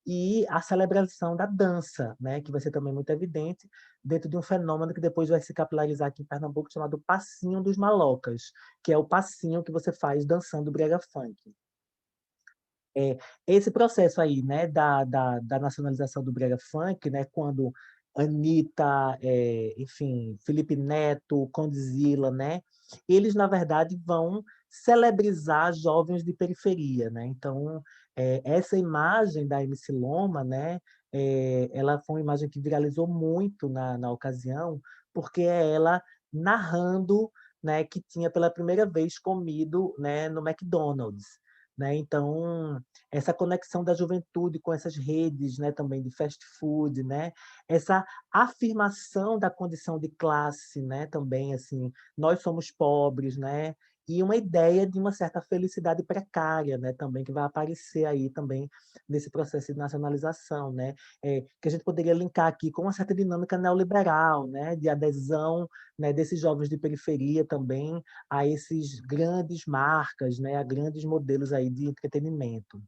e a celebração da dança, né, que vai ser também muito evidente dentro de um fenômeno que depois vai se capilarizar aqui em Pernambuco, chamado Passinho dos Malocas, que é o passinho que você faz dançando brega funk. Esse processo aí, né, da nacionalização do brega funk, né, quando Anitta, enfim, Felipe Neto, Condzilla, né, eles, na verdade, vão celebrizar jovens de periferia, né? Então, essa imagem da MC Loma, né, ela foi uma imagem que viralizou muito na ocasião, porque é ela narrando, né, que tinha pela primeira vez comido, né, no McDonald's. né? Então, essa conexão da juventude com essas redes, né, também de fast food, né? Essa afirmação da condição de classe, né, também assim, nós somos pobres, né? E uma ideia de uma certa felicidade precária, né, também que vai aparecer aí também nesse processo de nacionalização, né? Que a gente poderia linkar aqui com uma certa dinâmica neoliberal, né, de adesão, né, desses jovens de periferia também a esses grandes marcas, né, a grandes modelos aí de entretenimento.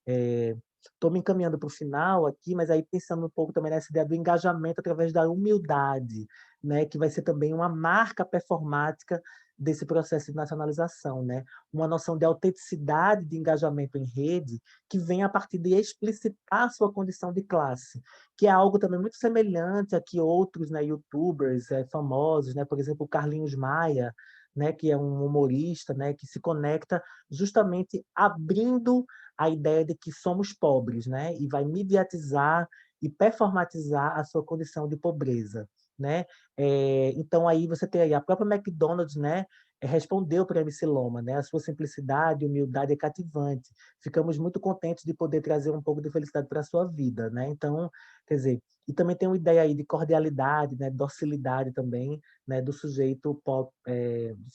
Estou me encaminhando para o final aqui, mas aí pensando um pouco também nessa ideia do engajamento através da humildade, né, que vai ser também uma marca performática desse processo de nacionalização, né? Uma noção de autenticidade de engajamento em rede que vem a partir de explicitar a sua condição de classe, que é algo também muito semelhante a que outros, né, youtubers famosos, né, por exemplo, o Carlinhos Maia, né, que é um humorista, né, que se conecta justamente abrindo a ideia de que somos pobres, né? E vai mediatizar e performatizar a sua condição de pobreza, né? Então aí você tem aí a própria McDonald's, né? Respondeu para a MC Loma, né? A sua simplicidade, humildade é cativante. Ficamos muito contentes de poder trazer um pouco de felicidade para a sua vida, né? Então, quer dizer, e também tem uma ideia aí de cordialidade, né? Docilidade também, né? Do sujeito pop,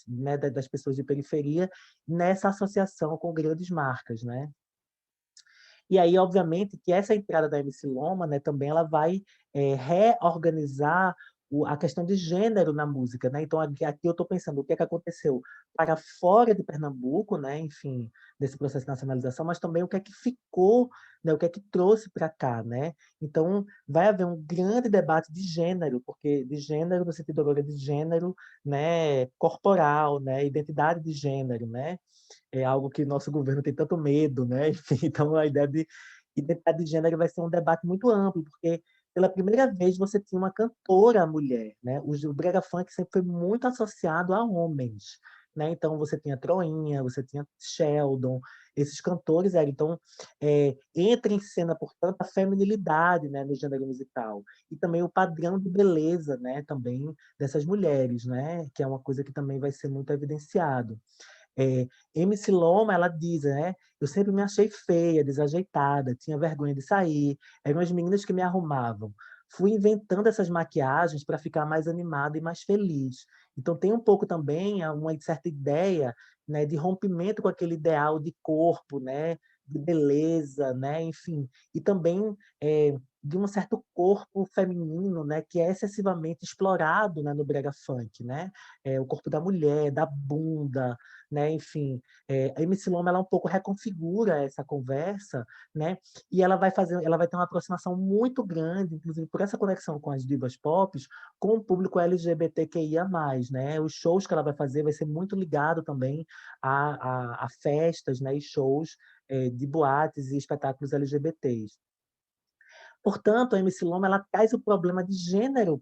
né? Das pessoas de periferia nessa associação com grandes marcas, né? E aí, obviamente, que essa entrada da MC Loma, né, também ela vai reorganizar a questão de gênero na música, né? Então, aqui eu estou pensando o que é que aconteceu para fora de Pernambuco, né? Enfim, desse processo de nacionalização, mas também o que é que ficou, né? O que é que trouxe para cá, né? Então, vai haver um grande debate de gênero, porque de gênero no sentido agora de gênero, né? Corporal, né? Identidade de gênero, né? É algo que nosso governo tem tanto medo, né? Enfim, então a ideia de identidade de gênero vai ser um debate muito amplo, porque pela primeira vez você tinha uma cantora mulher, né? O brega funk sempre foi muito associado a homens, né? Então você tinha Troinha, você tinha Sheldon, esses cantores eram então entra em cena portanto a feminilidade, né, no gênero musical e também o padrão de beleza, né, também dessas mulheres, né, que é uma coisa que também vai ser muito evidenciado. MC Loma, ela diz, né? Eu sempre me achei feia, desajeitada, tinha vergonha de sair, eram as meninas que me arrumavam. Fui inventando essas maquiagens para ficar mais animada e mais feliz. Então tem um pouco também uma certa ideia, né, de rompimento com aquele ideal de corpo, né, de beleza, né, enfim, e também de um certo corpo feminino, né, que é excessivamente explorado, né, no brega funk, né, o corpo da mulher, da bunda, né? Enfim, a MC Loma ela um pouco reconfigura essa conversa, né? E ela vai ter uma aproximação muito grande, inclusive por essa conexão com as divas pop, com o público LGBTQIA+, né? Os shows que ela vai fazer vai ser muito ligado também a festas, né? E shows de boates e espetáculos LGBTs. Portanto, a MC Loma ela traz o problema de gênero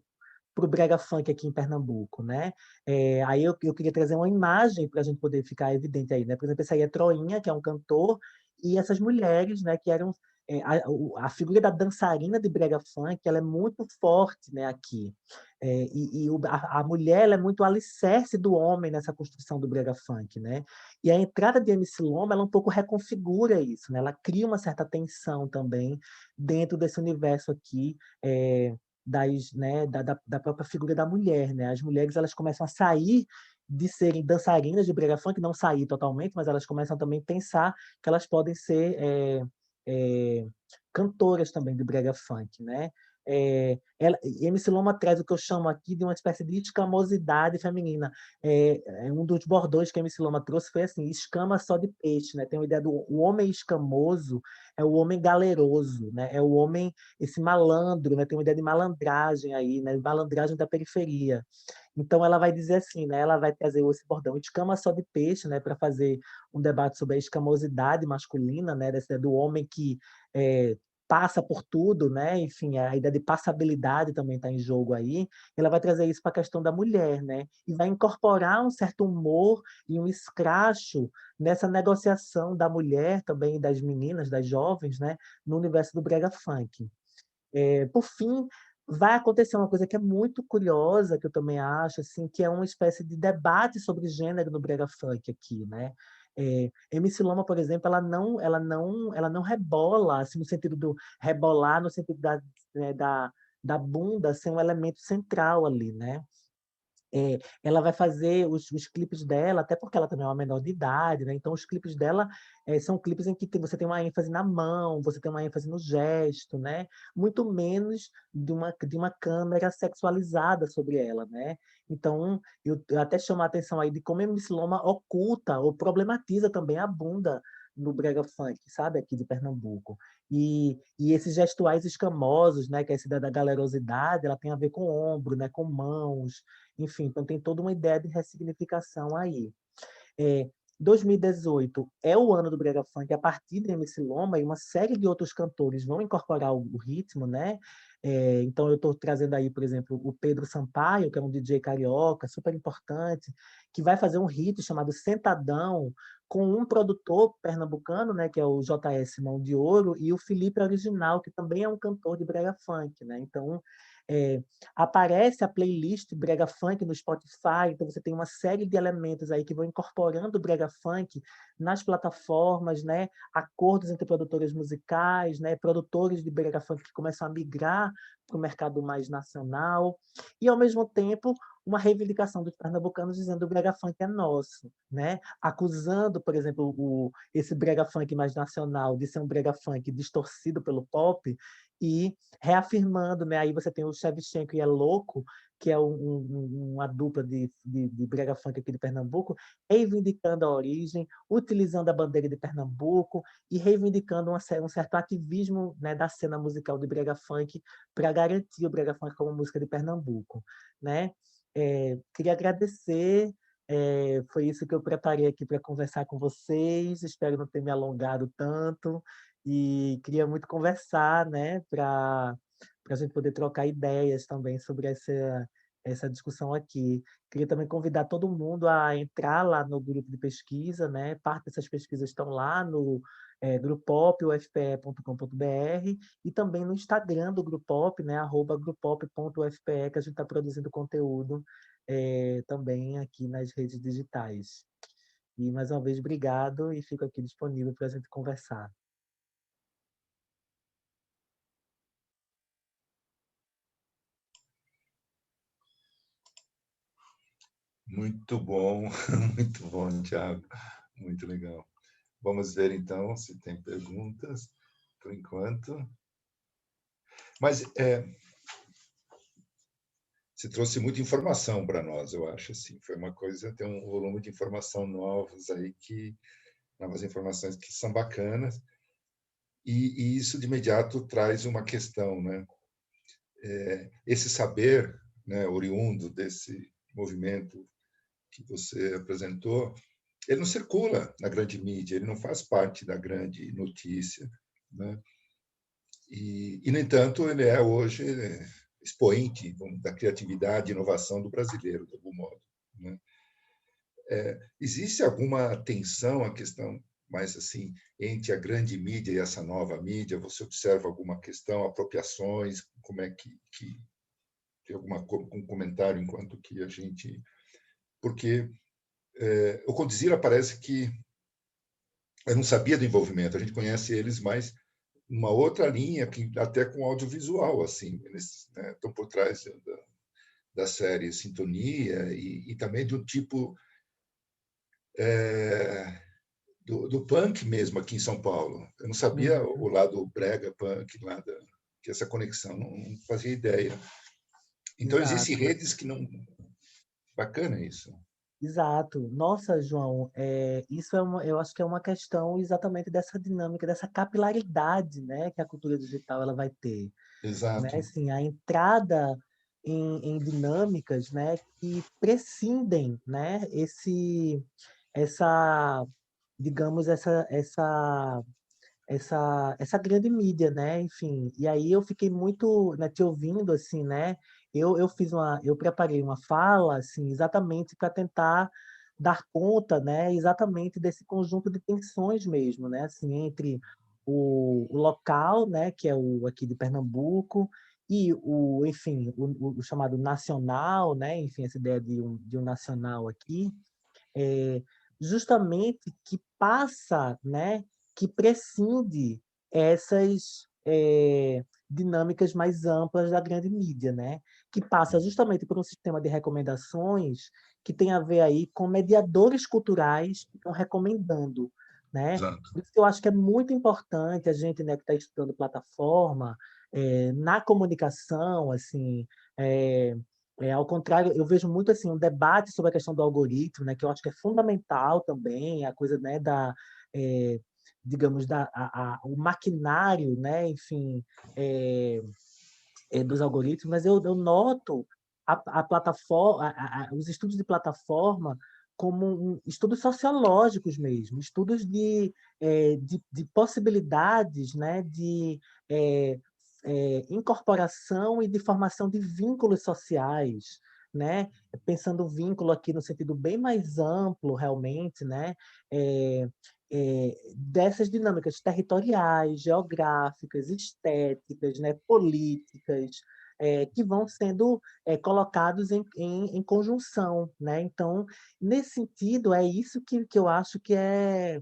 para o brega funk aqui em Pernambuco, né? Aí eu queria trazer uma imagem para a gente poder ficar evidente aí, né? Por exemplo, esse aí é Troinha, que é um cantor, e essas mulheres, né? Que eram a figura da dançarina de brega funk, ela é muito forte, né? Aqui. A mulher ela é muito alicerce do homem nessa construção do brega funk, né? E a entrada de MC Loma, ela um pouco reconfigura isso, né? Ela cria uma certa tensão também dentro desse universo aqui, né, da própria figura da mulher, né? As mulheres elas começam a sair de serem dançarinas de brega funk, não sair totalmente, mas elas começam também a pensar que elas podem ser é, cantoras também de brega funk, né? MC Loma traz o que eu chamo aqui de uma espécie de escamosidade feminina. Um dos bordões que a MC Loma trouxe foi assim, escama só de peixe, né? Tem uma ideia do o homem escamoso é o homem galeroso, né? É o homem, esse malandro, né? Tem uma ideia de malandragem aí, né? Malandragem da periferia. Então ela vai dizer assim, né? Ela vai trazer esse bordão, escama só de peixe, né? Para fazer um debate sobre a escamosidade masculina, né? Dessa do homem que passa por tudo, né? Enfim, a ideia de passabilidade também está em jogo aí. Ela vai trazer isso para a questão da mulher, né? E vai incorporar um certo humor e um escracho nessa negociação da mulher também, das meninas, das jovens, né? No universo do brega funk. Por fim, vai acontecer uma coisa que é muito curiosa, que eu também acho, assim, que é uma espécie de debate sobre gênero no brega funk aqui, né? MC Loma, por exemplo, ela não rebola, assim, no sentido do rebolar, no sentido né, da bunda ser um elemento central ali, né? Ela vai fazer os clipes dela, até porque ela também é uma menor de idade, né? Então os clipes dela são clipes em que você tem uma ênfase na mão, você tem uma ênfase no gesto, né? Muito menos de uma câmera sexualizada sobre ela, né? Então eu até chamo a atenção aí de como a MC Loma oculta ou problematiza também a bunda no brega funk, sabe? Aqui de Pernambuco. E esses gestuais escamosos, né? Que é essa ideia da galerosidade, ela tem a ver com ombro, né? Com mãos, enfim, então tem toda uma ideia de ressignificação aí. É, 2018 é o ano do Brega Funk, a partir de MC Loma, e uma série de outros cantores vão incorporar o ritmo, né? Então eu estou trazendo aí, por exemplo, o Pedro Sampaio, que é um DJ carioca, super importante, que vai fazer um hit chamado Sentadão, com um produtor pernambucano, né, que é o JS Mão de Ouro, e o Felipe Original, que também é um cantor de Brega Funk, né? Então, é, aparece a playlist Brega Funk no Spotify, então você tem uma série de elementos aí que vão incorporando o Brega Funk nas plataformas, né? Acordos entre produtores musicais, né? Produtores de Brega Funk que começam a migrar para o mercado mais nacional, e ao mesmo tempo uma reivindicação dos pernambucanos dizendo que o Brega Funk é nosso, né? Acusando, por exemplo, esse Brega Funk mais nacional de ser um Brega Funk distorcido pelo pop, e reafirmando, né? Aí você tem o Shevchenko e é Louco, que é uma dupla de brega funk aqui de Pernambuco, reivindicando a origem, utilizando a bandeira de Pernambuco e reivindicando um certo ativismo, né, da cena musical de brega funk para garantir o brega funk como música de Pernambuco, né? Queria agradecer. Foi isso que eu preparei aqui para conversar com vocês. Espero não ter me alongado tanto. E queria muito conversar, né, para a gente poder trocar ideias também sobre essa discussão aqui. Queria também convidar todo mundo a entrar lá no grupo de pesquisa, né? Parte dessas pesquisas estão lá no Grupop, ufpe.com.br, e também no Instagram do Grupop, né? @grupop.ufpe, que a gente está produzindo conteúdo também aqui nas redes digitais. E, mais uma vez, obrigado e fico aqui disponível para a gente conversar. Muito bom, muito bom, Thiago. Muito legal. Vamos ver, então, se tem perguntas, por enquanto. Mas você trouxe muita informação para nós, eu acho. Assim. Foi uma coisa, tem um volume de informação novas aí, novas informações que são bacanas. E isso, de imediato, traz uma questão, né? Esse saber, né, oriundo desse movimento que você apresentou, ele não circula na grande mídia, ele não faz parte da grande notícia, né? No entanto, ele é hoje expoente da criatividade e inovação do brasileiro, de algum modo, né? Existe alguma tensão, a questão mais assim, entre a grande mídia e essa nova mídia? Você observa alguma questão, apropriações? Como é que tem algum comentário enquanto que a gente... Porque o Condzilla parece que eu não sabia do envolvimento, a gente conhece eles mais uma outra linha, que até com audiovisual, assim, eles, né, estão por trás da série Sintonia e também do tipo do punk mesmo aqui em São Paulo. Eu não sabia o lado brega, punk, que essa conexão, não fazia ideia. Então, Exato. existem redes que não... Bacana isso. Exato. Nossa, João, isso eu acho que é uma questão exatamente dessa dinâmica, dessa capilaridade, né, que a cultura digital ela vai ter, né? Exato. Assim, a entrada em dinâmicas, né, que prescindem, né, essa, digamos, essa grande mídia, né? Enfim, e aí eu fiquei muito, né, te ouvindo, assim, né? Eu preparei uma fala, assim, exatamente para tentar dar conta, né? Exatamente desse conjunto de tensões mesmo, né? Assim, entre o local, né? Que é o aqui de Pernambuco e enfim, o chamado nacional, né? Enfim, essa ideia de um nacional aqui. justamente que passa, né, que prescinde essas dinâmicas mais amplas da grande mídia, né, que passa justamente por um sistema de recomendações que tem a ver aí com mediadores culturais que estão recomendando, né? Exato. Por isso que eu acho que é muito importante a gente, né, que está estudando plataforma, na comunicação, assim, ao contrário, eu vejo muito assim um debate sobre a questão do algoritmo, né, que eu acho que é fundamental também, a coisa, né, eh, digamos, o maquinário, né, enfim, eh, dos algoritmos, mas eu noto a plataforma, os estudos de plataforma como estudos sociológicos mesmo, estudos de possibilidades, né, de incorporação e de formação de vínculos sociais, né? Pensando o vínculo aqui no sentido bem mais amplo, realmente, né? Dessas dinâmicas territoriais, geográficas, estéticas, né? Políticas, que vão sendo colocados em conjunção, né? Então, nesse sentido, é isso que eu acho que é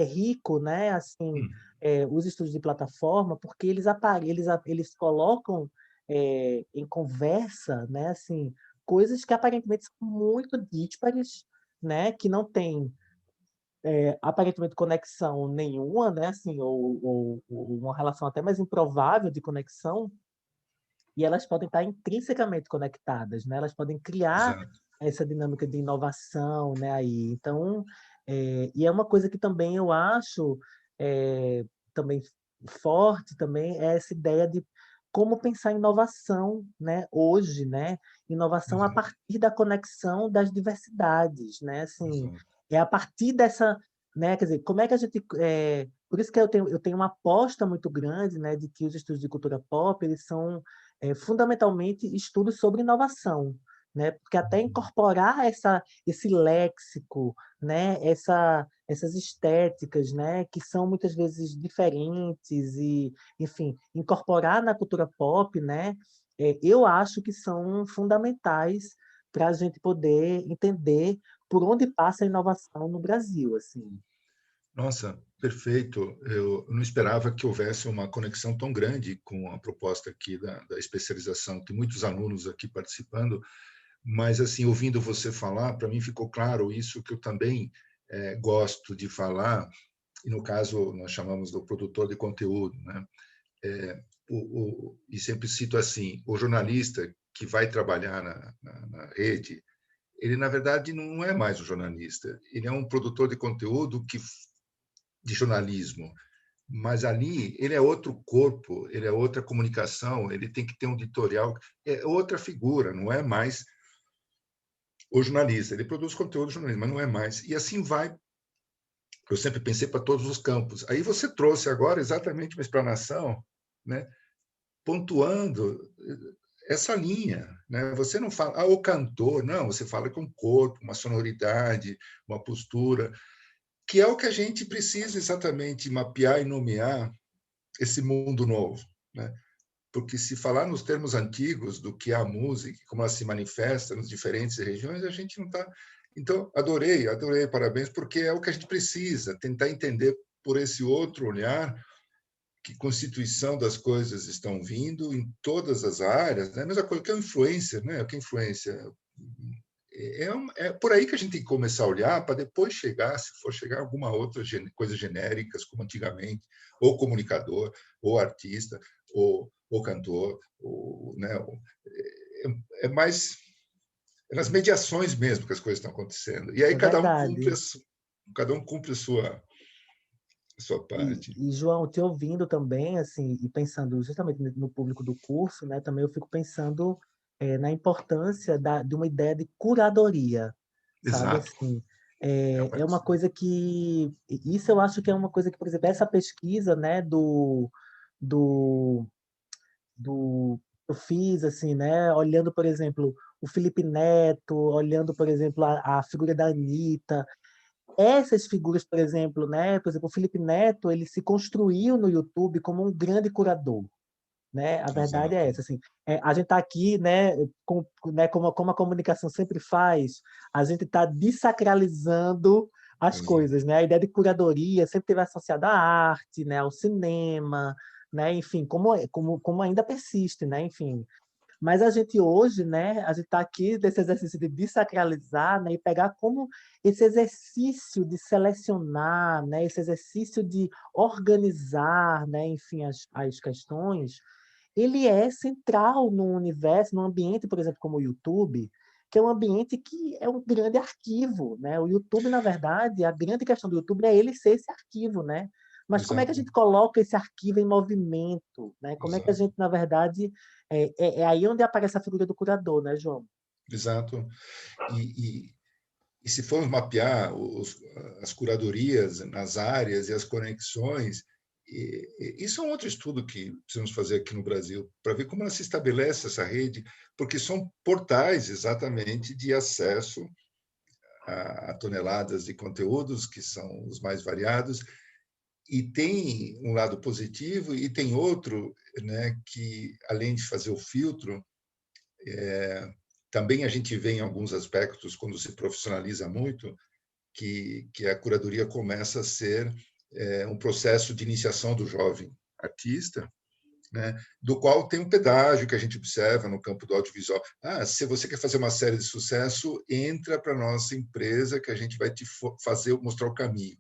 rico, né? Assim, Hum, os estudos de plataforma, porque eles colocam em conversa, né? Assim, coisas que aparentemente são muito díspares, né? Que não têm aparentemente conexão nenhuma, né? Assim, ou uma relação até mais improvável de conexão, e elas podem estar intrinsecamente conectadas, né? Elas podem criar exato. essa dinâmica de inovação, né? Aí, então, e é uma coisa que também eu acho também forte também é essa ideia de como pensar inovação, né? Hoje, né? Inovação a Exato. partir da conexão das diversidades, né? Assim, Exato. é a partir dessa, né? Quer dizer, como é que a gente por isso que eu tenho uma aposta muito grande, né, de que os estudos de cultura pop eles são fundamentalmente estudos sobre inovação, né? Porque até incorporar esse léxico, né? Essas estéticas, né? Que são muitas vezes diferentes e, enfim, incorporar na cultura pop, né? Eu acho que são fundamentais para a gente poder entender por onde passa a inovação no Brasil, assim. Nossa, perfeito. Eu não esperava que houvesse uma conexão tão grande com a proposta aqui da especialização. Tem muitos alunos aqui participando, mas, assim, ouvindo você falar, para mim ficou claro isso que eu também gosto de falar, e no caso nós chamamos do produtor de conteúdo, né? E sempre cito assim, o jornalista que vai trabalhar na rede, ele, na verdade, não é mais um jornalista, ele é um produtor de conteúdo de jornalismo, mas ali ele é outro corpo, ele é outra comunicação, ele tem que ter um editorial, é outra figura, não é mais o jornalista. Ele produz conteúdo jornalismo, mas não é mais. E assim vai. Eu sempre pensei para todos os campos. Aí você trouxe agora exatamente uma explanação, né, pontuando essa linha, né? Você não fala o cantor, não, você fala com corpo, uma sonoridade, uma postura, que é o que a gente precisa exatamente mapear e nomear esse mundo novo, né? Porque se falar nos termos antigos do que é a música, como ela se manifesta nas diferentes regiões, a gente não está. Então, adorei, parabéns, porque é o que a gente precisa, tentar entender por esse outro olhar que constituição das coisas estão vindo em todas as áreas, né? A mesma coisa que a influência, né? O que é influência? É por aí que a gente tem que começar a olhar para depois chegar, se for chegar, alguma outra coisa genéricas, como antigamente, ou comunicador, ou artista, ou cantor, né? É mais nas mediações mesmo que as coisas estão acontecendo. E aí É verdade. cada um cumpre a sua parte. João, te ouvindo também, assim, e pensando justamente no público do curso, né, também eu fico pensando na importância de uma ideia de curadoria, sabe? Exato. Assim, É é uma parecido. coisa isso eu acho que é uma coisa que, por exemplo, essa pesquisa, né, do, eu fiz, assim, né, olhando, por exemplo, o Felipe Neto, olhando, por exemplo, a figura da Anitta, essas figuras, por exemplo, né? Por exemplo, o Felipe Neto, ele se construiu no YouTube como um grande curador, né? A verdade é Exato. essa, assim. A gente está aqui, né? Como a comunicação sempre faz, a gente está desacralizando as Exato. coisas, né? A ideia de curadoria sempre teve associada à arte, né? Ao cinema, né? Enfim, como ainda persiste, né? Enfim, mas a gente hoje, né, a gente está aqui nesse exercício de desacralizar, né, e pegar como esse exercício de selecionar, né, esse exercício de organizar, né, enfim, as questões, ele é central no universo, num ambiente, por exemplo, como o YouTube, que é um ambiente que é um grande arquivo, né? O YouTube, na verdade, a grande questão do YouTube é ele ser esse arquivo, né? Mas como é que a Exato, gente coloca esse arquivo em movimento, né? Como é que a exato, gente, na verdade, é aí onde aparece a figura do curador, né, João? exato. E, e se formos mapear as curadorias nas áreas e as conexões, isso é um outro estudo que precisamos fazer aqui no Brasil, para ver como ela se estabelece essa rede, porque são portais exatamente de acesso a toneladas de conteúdos, que são os mais variados, e tem um lado positivo e tem outro, né, que, além de fazer o filtro, também a gente vê em alguns aspectos, quando se profissionaliza muito, que a curadoria começa a ser um processo de iniciação do jovem artista, né, do qual tem um pedágio que a gente observa no campo do audiovisual. Se você quer fazer uma série de sucesso, entra para a nossa empresa que a gente vai te mostrar o caminho.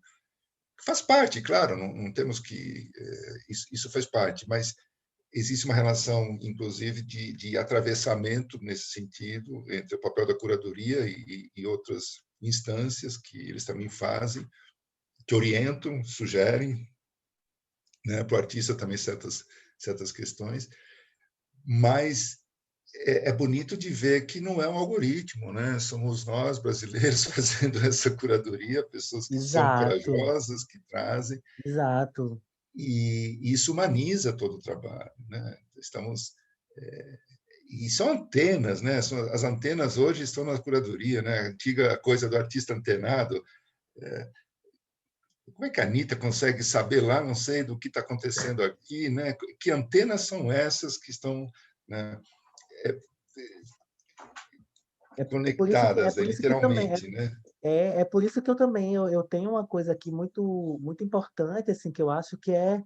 Faz parte, claro, não temos que... Isso faz parte, mas existe uma relação, inclusive, de atravessamento nesse sentido entre o papel da curadoria e outras instâncias que eles também fazem, que orientam, sugerem, né, para o artista também certas questões, mas é bonito de ver que não é um algoritmo, né? Somos nós, brasileiros, fazendo essa curadoria, pessoas que são Exato, corajosas, que trazem, exato. e isso humaniza todo o trabalho, né? Estamos e são antenas, né? As antenas hoje estão na curadoria, né? A antiga coisa do artista antenado. Como é que a Anitta consegue saber lá, não sei, do que está acontecendo aqui, né? Que antenas são essas que estão, né, É por isso que, é conectadas, por isso que também literalmente, né? é por isso que eu também eu tenho uma coisa aqui muito importante assim que eu acho que é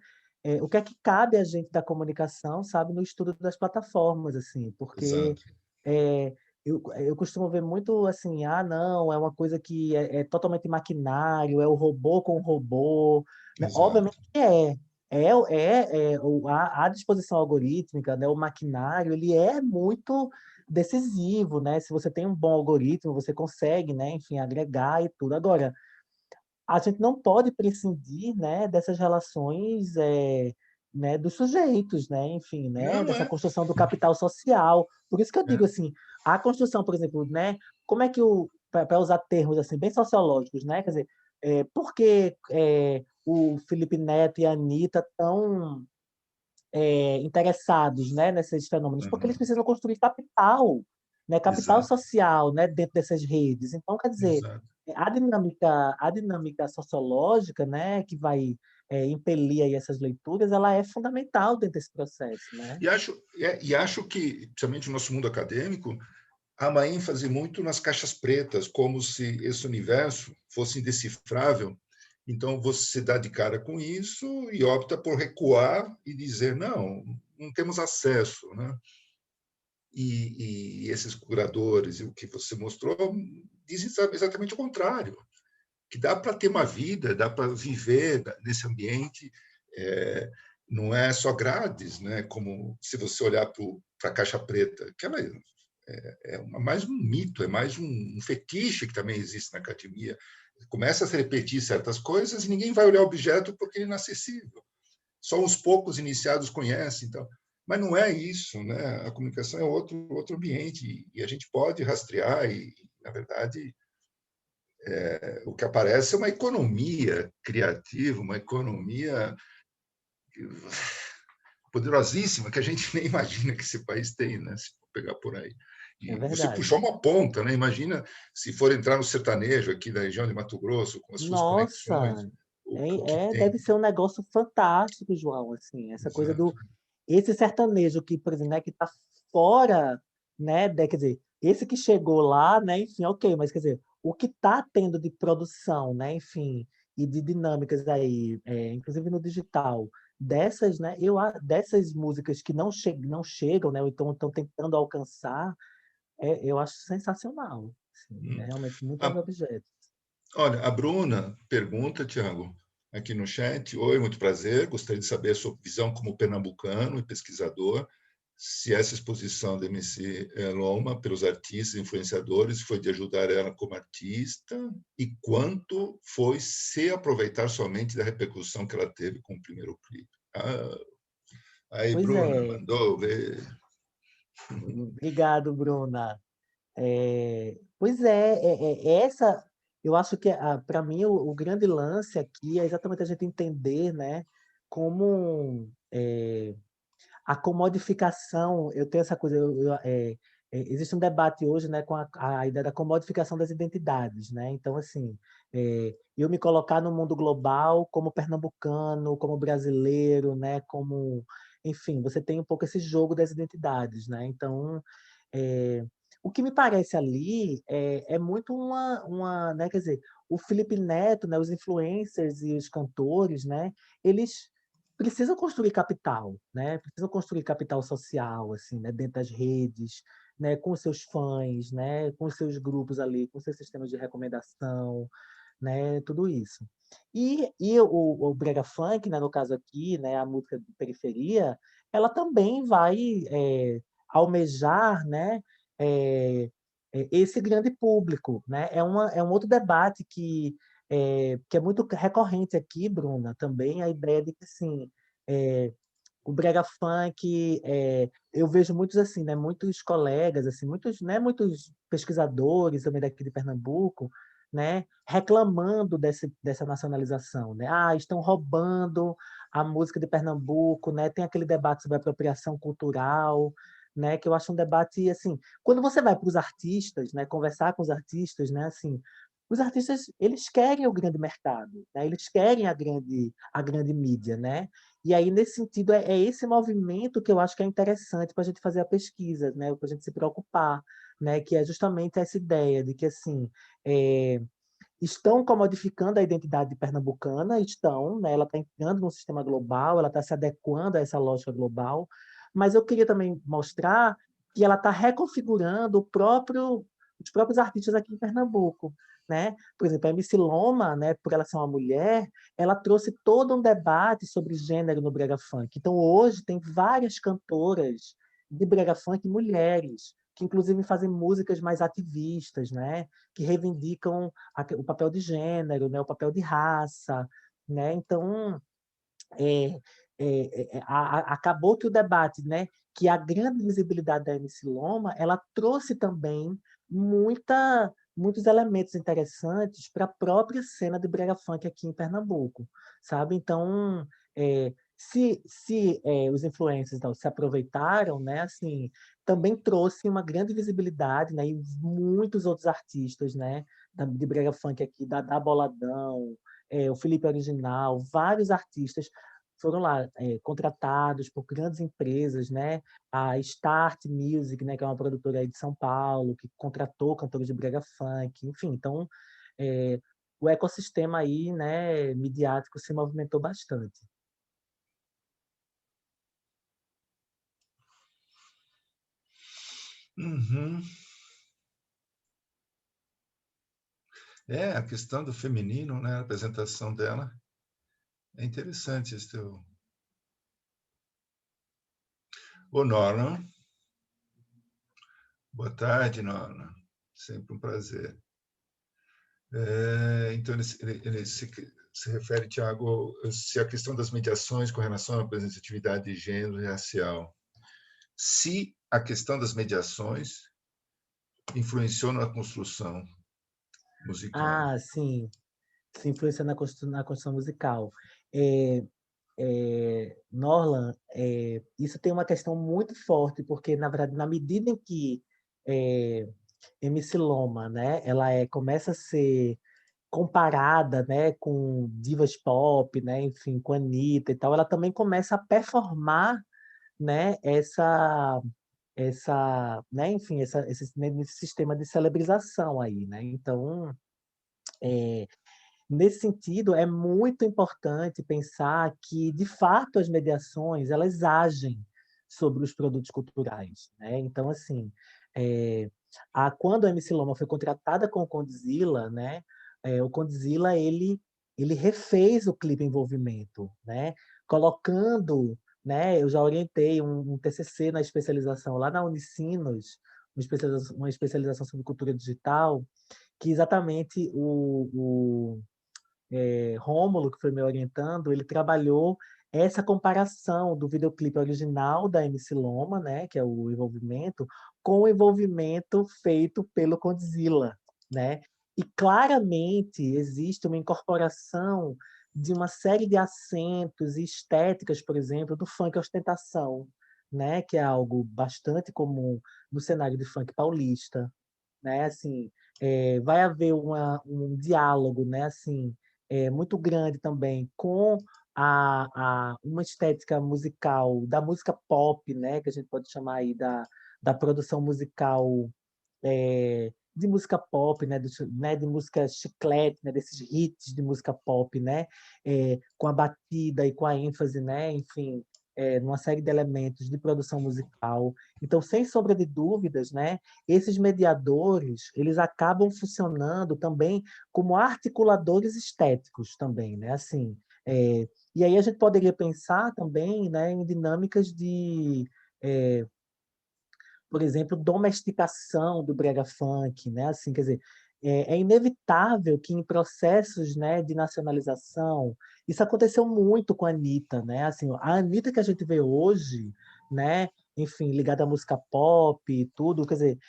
o que é que cabe a gente da comunicação, sabe, no estudo das plataformas assim, porque Exato. eu costumo ver muito assim, não, é uma coisa que é totalmente maquinário, é o robô com o robô, né? Exato. Obviamente que a disposição algorítmica, né, o maquinário, ele é muito decisivo, né? Se você tem um bom algoritmo, você consegue, né, enfim, agregar e tudo. Agora, a gente não pode prescindir, né, dessas relações, né, dos sujeitos, né, enfim, né, Não dessa é? construção do capital social. Por isso que eu digo É, assim, a construção, por exemplo, né, como é que para usar termos assim bem sociológicos, né, quer dizer, por que o Felipe Neto e a Anitta estão interessados, né, nesses fenômenos? Porque eles uhum, precisam construir capital, né, capital exato, social, né, dentro dessas redes. Então, quer dizer, exato. a dinâmica sociológica, né, que vai impelir aí essas leituras, ela é fundamental dentro desse processo, né? E acho que, principalmente no nosso mundo acadêmico, há uma ênfase muito nas caixas pretas, como se esse universo fosse indecifrável. Então, você dá de cara com isso e opta por recuar e dizer, não temos acesso, né? E esses curadores, e o que você mostrou, dizem exatamente o contrário, que dá para ter uma vida, dá para viver nesse ambiente, não é só grades, né? Como se você olhar para a caixa preta, que ela mais um mito, é mais um fetiche que também existe na academia. Começa a se repetir certas coisas e ninguém vai olhar o objeto porque ele é inacessível. Só uns poucos iniciados conhecem, então. Mas não é isso, né? A comunicação é outro ambiente e a gente pode rastrear e, na verdade, o que aparece é uma economia criativa, uma economia poderosíssima que a gente nem imagina que esse país tem, né? Se for pegar por aí. É E você verdade. puxou uma ponta, né? Imagina se for entrar no sertanejo aqui da região de Mato Grosso, com as suas conexões, Nossa, o que tem. deve ser um negócio fantástico, João, assim, essa coisa Exato. esse sertanejo que, por exemplo, né, que está fora, né, quer dizer, esse que chegou lá, né, enfim, ok, mas quer dizer, o que está tendo de produção, né, enfim, e de dinâmicas aí, inclusive no digital, dessas, né, dessas músicas que não chegam, né, ou então estão tentando alcançar, eu acho sensacional. Assim, é Hum. realmente muito mais A- objeto. Olha, a Bruna pergunta, Tiago, aqui no chat: oi, muito prazer, gostaria de saber a sua visão como pernambucano e pesquisador, se essa exposição da MC Loma pelos artistas e influenciadores foi de ajudar ela como artista e quanto foi se aproveitar somente da repercussão que ela teve com o primeiro clipe. Aí, Pois Bruna, é, mandou ver. obrigado, Bruna. Pois essa, eu acho que para mim o grande lance aqui é exatamente a gente entender, né, como a comodificação, eu tenho essa coisa, existe um debate hoje, né, com a ideia da comodificação das identidades, né? Então, assim, eu me colocar no mundo global como pernambucano, como brasileiro, né, como, enfim, você tem um pouco esse jogo das identidades, né? Então, é, o que me parece ali é muito né, quer dizer, o Felipe Neto, né, os influencers e os cantores, né, eles precisam construir capital, né? Precisam construir capital social, assim, né? Dentro das redes, né? Com os seus fãs, né? Com os seus grupos ali, com os seus sistemas de recomendação, né? Tudo isso. E o brega funk, né? No caso aqui, né? A música de periferia, ela também vai almejar, né? É, esse grande público, né? É um outro debate que é muito recorrente aqui, Bruna, também a ideia de que, assim, o brega funk, eu vejo muitos assim, né, muitos colegas, assim, muitos, né, muitos pesquisadores também daqui de Pernambuco, né, reclamando dessa nacionalização, né? Ah, estão roubando a música de Pernambuco, né? Tem aquele debate sobre apropriação cultural, né? Que eu acho um debate assim, quando você vai para os artistas, né, conversar com os artistas, né, assim, os artistas, eles querem o grande mercado, né? Eles querem a grande mídia, né? E aí, nesse sentido, é esse movimento que eu acho que é interessante para a gente fazer a pesquisa, né? Para a gente se preocupar, né? Que é justamente essa ideia de que, assim, é, estão comodificando a identidade pernambucana, estão, né? Ela está entrando no sistema global, ela está se adequando a essa lógica global, mas eu queria também mostrar que ela está reconfigurando os próprios artistas aqui em Pernambuco, né? Por exemplo, a MC Loma, né, por ela ser uma mulher, ela trouxe todo um debate sobre gênero no brega funk. Então, hoje, tem várias cantoras de brega funk mulheres, que inclusive fazem músicas mais ativistas, né? Que reivindicam o papel de gênero, né? O papel de raça, né? Então, é, acabou que o debate, né? Que a grande visibilidade da MC Loma, ela trouxe também muitos elementos interessantes para a própria cena de brega funk aqui em Pernambuco, sabe? Então, se os influencers então, se aproveitaram, né? Assim, também trouxe uma grande visibilidade, né? E muitos outros artistas, né? De brega funk aqui, da Boladão, o Felipe Original, vários artistas foram lá contratados por grandes empresas, né? A Start Music, né, que é uma produtora aí de São Paulo, que contratou cantores de brega funk, enfim, então o ecossistema aí, né, midiático se movimentou bastante. Uhum. A questão do feminino, né, a apresentação dela. É interessante esse teu. Ô, Norma. Boa tarde, Norma. Sempre um prazer. Então, ele se refere, Tiago, se a questão das mediações com relação à representatividade de gênero e racial. Se a questão das mediações influenciou na construção musical. Ah, sim, se influencia na construção musical. É, Norlan, isso tem uma questão muito forte, porque, na verdade, na medida em que MC Loma, né, ela começa a ser comparada, né, com divas pop, né, enfim, com a Anitta e tal, ela também começa a performar, né, né, enfim, nesse sistema de celebrização aí, né? Então, nesse sentido, é muito importante pensar que, de fato, as mediações elas agem sobre os produtos culturais, né? Então, assim, quando a MC Loma foi contratada com o Condzilla, né? O Condzilla ele refez o clipe Envolvimento, né? Colocando, né? Eu já orientei um TCC na especialização lá na Unicinos, uma especialização sobre cultura digital, que exatamente Rômulo, que foi me orientando, ele trabalhou essa comparação do videoclipe original da MC Loma, né, que é o Envolvimento, com o envolvimento feito pelo Condzilla, né? E claramente existe uma incorporação de uma série de acentos e estéticas, por exemplo, do funk ostentação, né, que é algo bastante comum no cenário de funk paulista, né? Assim, vai haver um diálogo, né? Assim, muito grande também com uma estética musical da música pop, né? Que a gente pode chamar aí da produção musical, de música pop, né, de música chiclete, né, desses hits de música pop, né, com a batida e com a ênfase, né, enfim, numa série de elementos de produção musical. Então, sem sombra de dúvidas, né, esses mediadores, eles acabam funcionando também como articuladores estéticos também, né, assim, e aí a gente poderia pensar também, né, em dinâmicas de por exemplo, domesticação do brega funk, né? Assim, quer dizer, é inevitável que em processos, né, de nacionalização, isso aconteceu muito com a Anitta, né? Assim, a Anitta que a gente vê hoje, né? Enfim, ligada à música pop e tudo, quer dizer,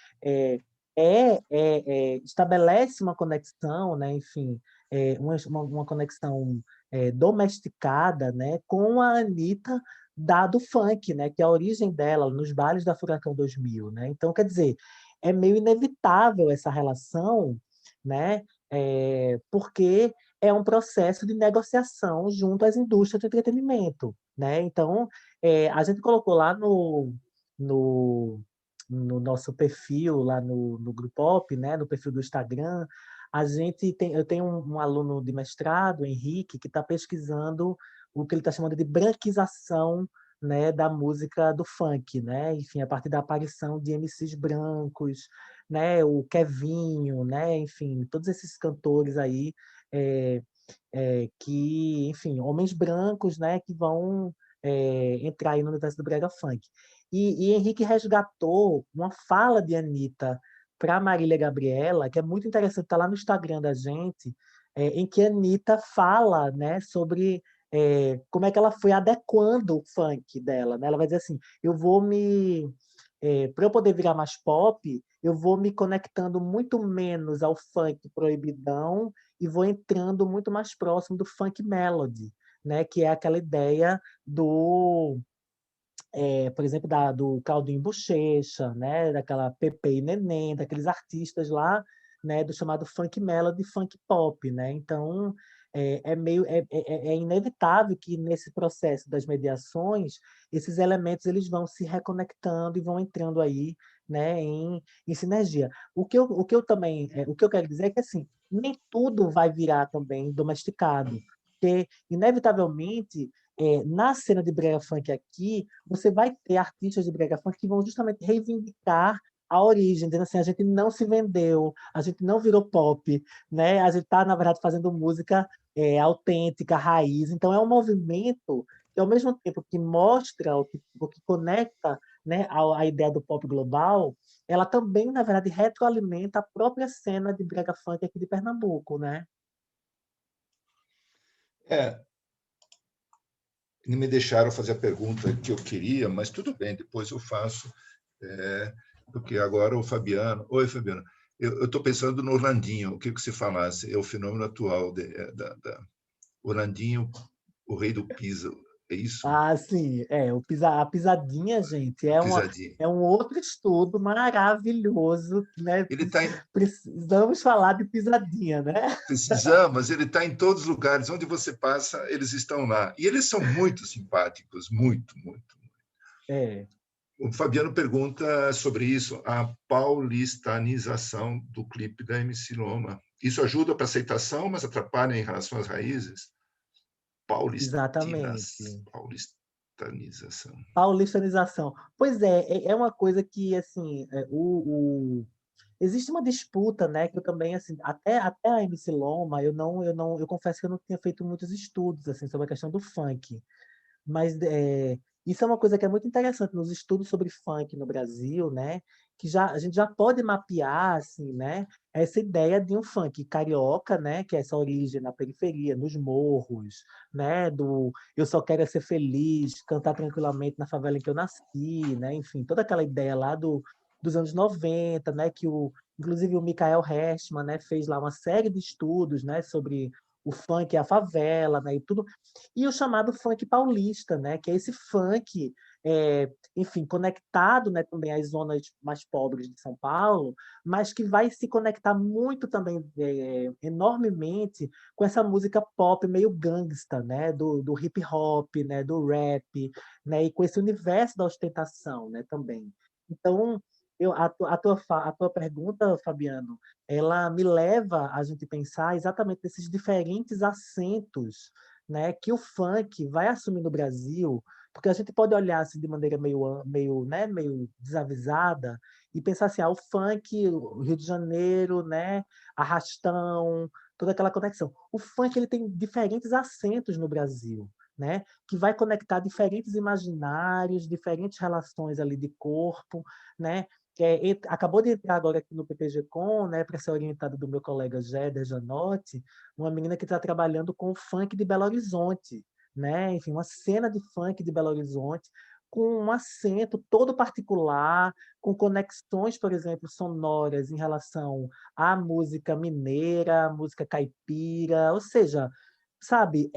estabelece uma conexão, né? Enfim, uma conexão domesticada, né? Com a Anitta do funk, né, que é a origem dela nos bailes da Furacão 2000, né? Então, quer dizer, é meio inevitável essa relação, né? Porque é um processo de negociação junto às indústrias do entretenimento, né? Então, a gente colocou lá no, no nosso perfil, lá no Grupop, né, no perfil do Instagram, eu tenho um aluno de mestrado, Henrique, que está pesquisando o que ele está chamando de branquização, né, da música do funk, né? Enfim, a partir da aparição de MCs brancos, né, o Kevinho, né, enfim, todos esses cantores aí que, enfim, homens brancos, né, que vão entrar aí no universo do brega funk. E Henrique resgatou uma fala de Anitta para Marília Gabriela, que é muito interessante, está lá no Instagram da gente, em que a Anitta fala, né, sobre como é que ela foi adequando o funk dela, né? Ela vai dizer assim, para eu poder virar mais pop, eu vou me conectando muito menos ao funk proibidão e vou entrando muito mais próximo do funk melody, né? Que é aquela ideia por exemplo, do Claudinho Buchecha, né? Daquela Pepe e Neném, daqueles artistas lá, né? Do chamado funk melody, funk pop, né? Então, é inevitável que nesse processo das mediações esses elementos eles vão se reconectando e vão entrando aí, né? Em sinergia. O que eu quero dizer é que assim nem tudo vai virar também domesticado, porque inevitavelmente na cena de brega funk aqui, você vai ter artistas de brega funk que vão justamente reivindicar a origem, dizendo assim, a gente não se vendeu, a gente não virou pop, né? A gente está, na verdade, fazendo música autêntica, raiz. Então, é um movimento que, ao mesmo tempo que mostra, o que conecta, né, a ideia do pop global, ela também, na verdade, retroalimenta a própria cena de brega funk aqui de Pernambuco, né? Não me deixaram fazer a pergunta que eu queria, mas tudo bem, depois eu faço, porque agora o Fabiano... Oi, Fabiano. Eu estou pensando no Orlandinho, o que você falasse, é o fenômeno atual Orlandinho, o rei do Pisa, é isso? Ah, sim, a pisadinha, gente, Pisadinha. é um outro estudo maravilhoso, né? Ele tá Precisamos falar de pisadinha, né? Precisamos, ele está em todos os lugares, onde você passa, eles estão lá. E eles são muito simpáticos, muito, muito. O Fabiano pergunta sobre isso, a paulistanização do clipe da MC Loma. Isso ajuda para a aceitação, mas atrapalha em relação às raízes? Exatamente. Paulistanização. Paulistanização. Pois é uma coisa que, assim, existe uma disputa, né, que eu também, assim, até a MC Loma, eu confesso que eu não tinha feito muitos estudos, assim, sobre a questão do funk. Mas isso é uma coisa que é muito interessante nos estudos sobre funk no Brasil, né? Que a gente já pode mapear, assim, né? Essa ideia de um funk carioca, né? Que é essa origem na periferia, nos morros, né? Do eu só quero é ser feliz, cantar tranquilamente na favela em que eu nasci, né? Enfim, toda aquela ideia lá dos anos 90, né? Inclusive o Michael Hershman, né? Fez lá uma série de estudos, né? Sobre o funk e a favela, né? E tudo e o chamado funk paulista, né? Que é esse funk, enfim, conectado, né, também às zonas mais pobres de São Paulo, mas que vai se conectar muito também, enormemente, com essa música pop meio gangsta, né? Do hip hop, né? Do rap, né? E com esse universo da ostentação, né? Também. Então, a tua pergunta, Fabiano, ela me leva a gente pensar exatamente nesses diferentes acentos, né, que o funk vai assumir no Brasil, porque a gente pode olhar assim, de maneira meio desavisada e pensar assim, o funk, o Rio de Janeiro, né, Arrastão, toda aquela conexão. O funk ele tem diferentes acentos no Brasil, né, que vai conectar diferentes imaginários, diferentes relações ali de corpo, né, acabou de entrar agora aqui no PPG-Com, né, para ser orientada do meu colega Jéder Janotti, uma menina que está trabalhando com o funk de Belo Horizonte, né? Enfim, uma cena de funk de Belo Horizonte com um acento todo particular, com conexões, por exemplo, sonoras em relação à música mineira, à música caipira, ou seja, sabe,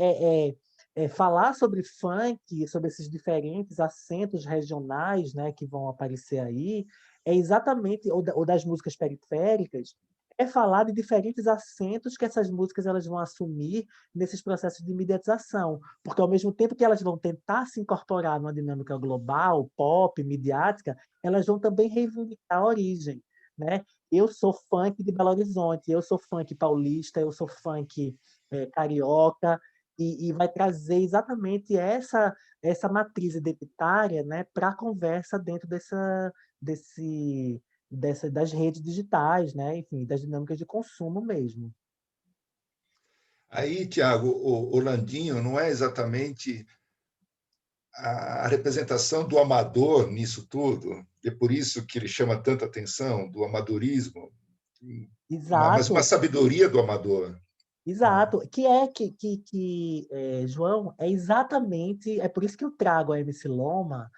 falar sobre funk, sobre esses diferentes acentos regionais, né, que vão aparecer aí, é exatamente, ou das músicas periféricas, é falar de diferentes acentos que essas músicas elas vão assumir nesses processos de mediatização, porque ao mesmo tempo que elas vão tentar se incorporar numa dinâmica global, pop, midiática, elas vão também reivindicar a origem, né? Eu sou funk de Belo Horizonte, eu sou funk paulista, eu sou funk carioca, e vai trazer exatamente essa matriz identitária, né, para a conversa dentro das redes digitais, né? Enfim, das dinâmicas de consumo mesmo. Aí, Tiago, o Landinho não é exatamente a representação do amador nisso tudo, é por isso que ele chama tanta atenção, do amadorismo, mas uma Exato, sabedoria do amador. exato. João, é exatamente, é por isso que eu trago a MC Loma,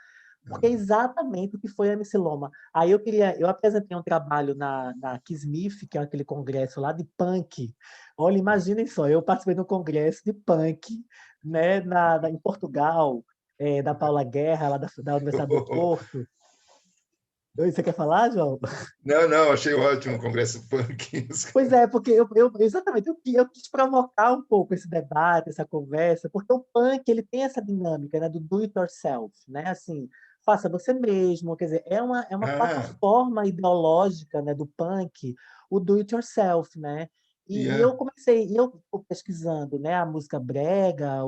porque é exatamente o que foi a MC Loma. Aí eu apresentei um trabalho na Kismith, que é aquele congresso lá de punk. Olha, imaginem só, eu participei de um congresso de punk, né, em Portugal, da Paula Guerra, lá da Universidade do Porto. Oi, você quer falar, João? Não, achei ótimo o Congresso Punk. Pois é, porque exatamente, eu quis provocar um pouco esse debate, essa conversa, porque o punk ele tem essa dinâmica, né, do do it yourself, né, assim, faça você mesmo, quer dizer, é uma Ah, plataforma ideológica, né, do punk, o do it yourself, né, e yeah, eu pesquisando, né, a música brega,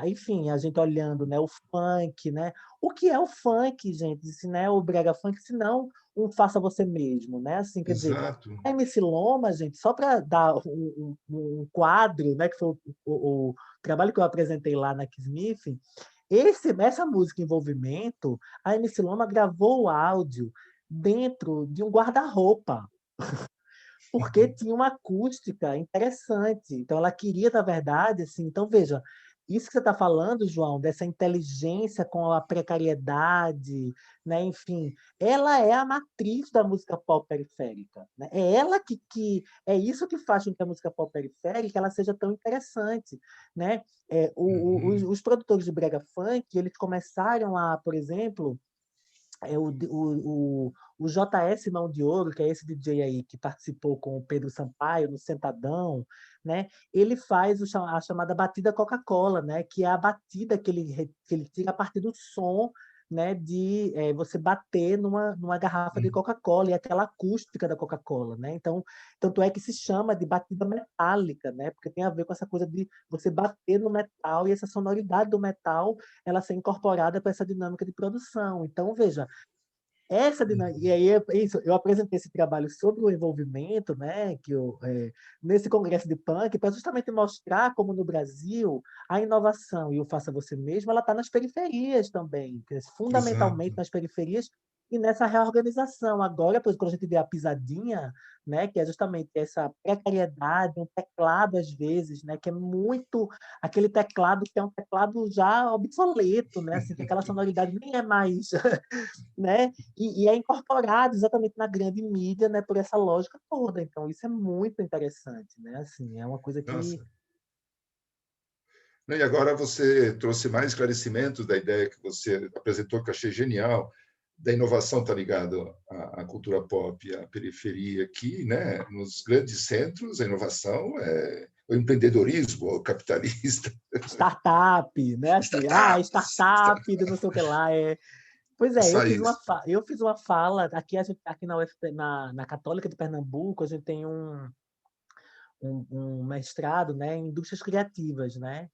enfim, a gente olhando, né, o funk, né, o que é o funk, gente, se não é o brega funk, se não um faça você mesmo, né, assim, quer dizer, exato. a MC Loma, gente, só para dar um quadro, né, que foi o trabalho que eu apresentei lá na Kismith, essa música Envolvimento, a MC Loma gravou o áudio dentro de um guarda-roupa, porque tinha uma acústica interessante. Então, ela queria, na verdade, assim, então veja, isso que você está falando, João, dessa inteligência com a precariedade, né? Enfim, ela é a matriz da música pop periférica, né? É ela é isso que faz com que a música pop periférica ela seja tão interessante, né? Os produtores de brega funk, eles começaram a, por exemplo, o JS Mão de Ouro, que é esse DJ aí que participou com o Pedro Sampaio no Sentadão, né? Ele faz a chamada batida Coca-Cola, né? Que é a batida que ele tira a partir do som, né, de você bater numa garrafa de Coca-Cola e aquela acústica da Coca-Cola, né? Então, tanto é que se chama de batida metálica, né? Porque tem a ver com essa coisa de você bater no metal e essa sonoridade do metal ela ser incorporada para essa dinâmica de produção. Então, veja, essa dinâmica, e aí é isso, eu apresentei esse trabalho sobre o envolvimento, né, nesse congresso de punk, para justamente mostrar como no Brasil a inovação e o faça você mesmo, ela está nas periferias também, fundamentalmente Exato. nas periferias e nessa reorganização. Agora, por exemplo, quando a gente vê a pisadinha, né, que é justamente essa precariedade, um teclado às vezes, né, que é muito aquele teclado que é um teclado já obsoleto, né, assim, que aquela sonoridade nem é mais né? E é incorporado exatamente na grande mídia, né, por essa lógica toda. Então, isso é muito interessante, né? Assim, é uma coisa que Nossa. E agora você trouxe mais esclarecimentos da ideia que você apresentou, que eu achei genial, da inovação está ligado à cultura pop, à periferia aqui, né? Nos grandes centros, a inovação é o empreendedorismo o capitalista, startup, né? Assim, startups. startup do não sei o que lá. Pois É é, só isso. eu fiz uma fala aqui, aqui na UFP, na Católica de Pernambuco, a gente tem um mestrado, né, em indústrias criativas, né?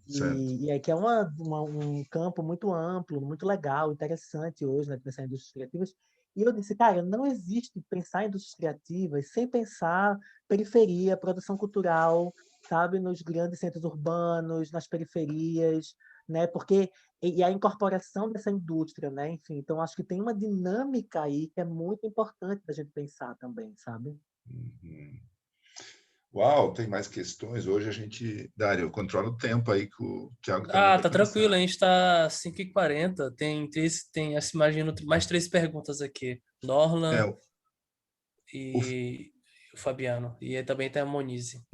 Certo. E aí que é um campo muito amplo, muito legal, interessante hoje, né, pensar em indústrias criativas. E eu disse, cara, não existe pensar em indústrias criativas sem pensar periferia, produção cultural, sabe, nos grandes centros urbanos, nas periferias, né? Porque e a incorporação dessa indústria, né? Enfim, então acho que tem uma dinâmica aí que é muito importante da gente pensar também, sabe? Uhum. Uau, tem mais questões. Hoje a gente, Dário, controla o tempo aí que o Thiago também Ah, vai tá tranquilo, a começar. gente tá 5h40. Assim, imagino, mais três perguntas aqui. É, Norlan o e o Fabiano. E aí também tem a Monize.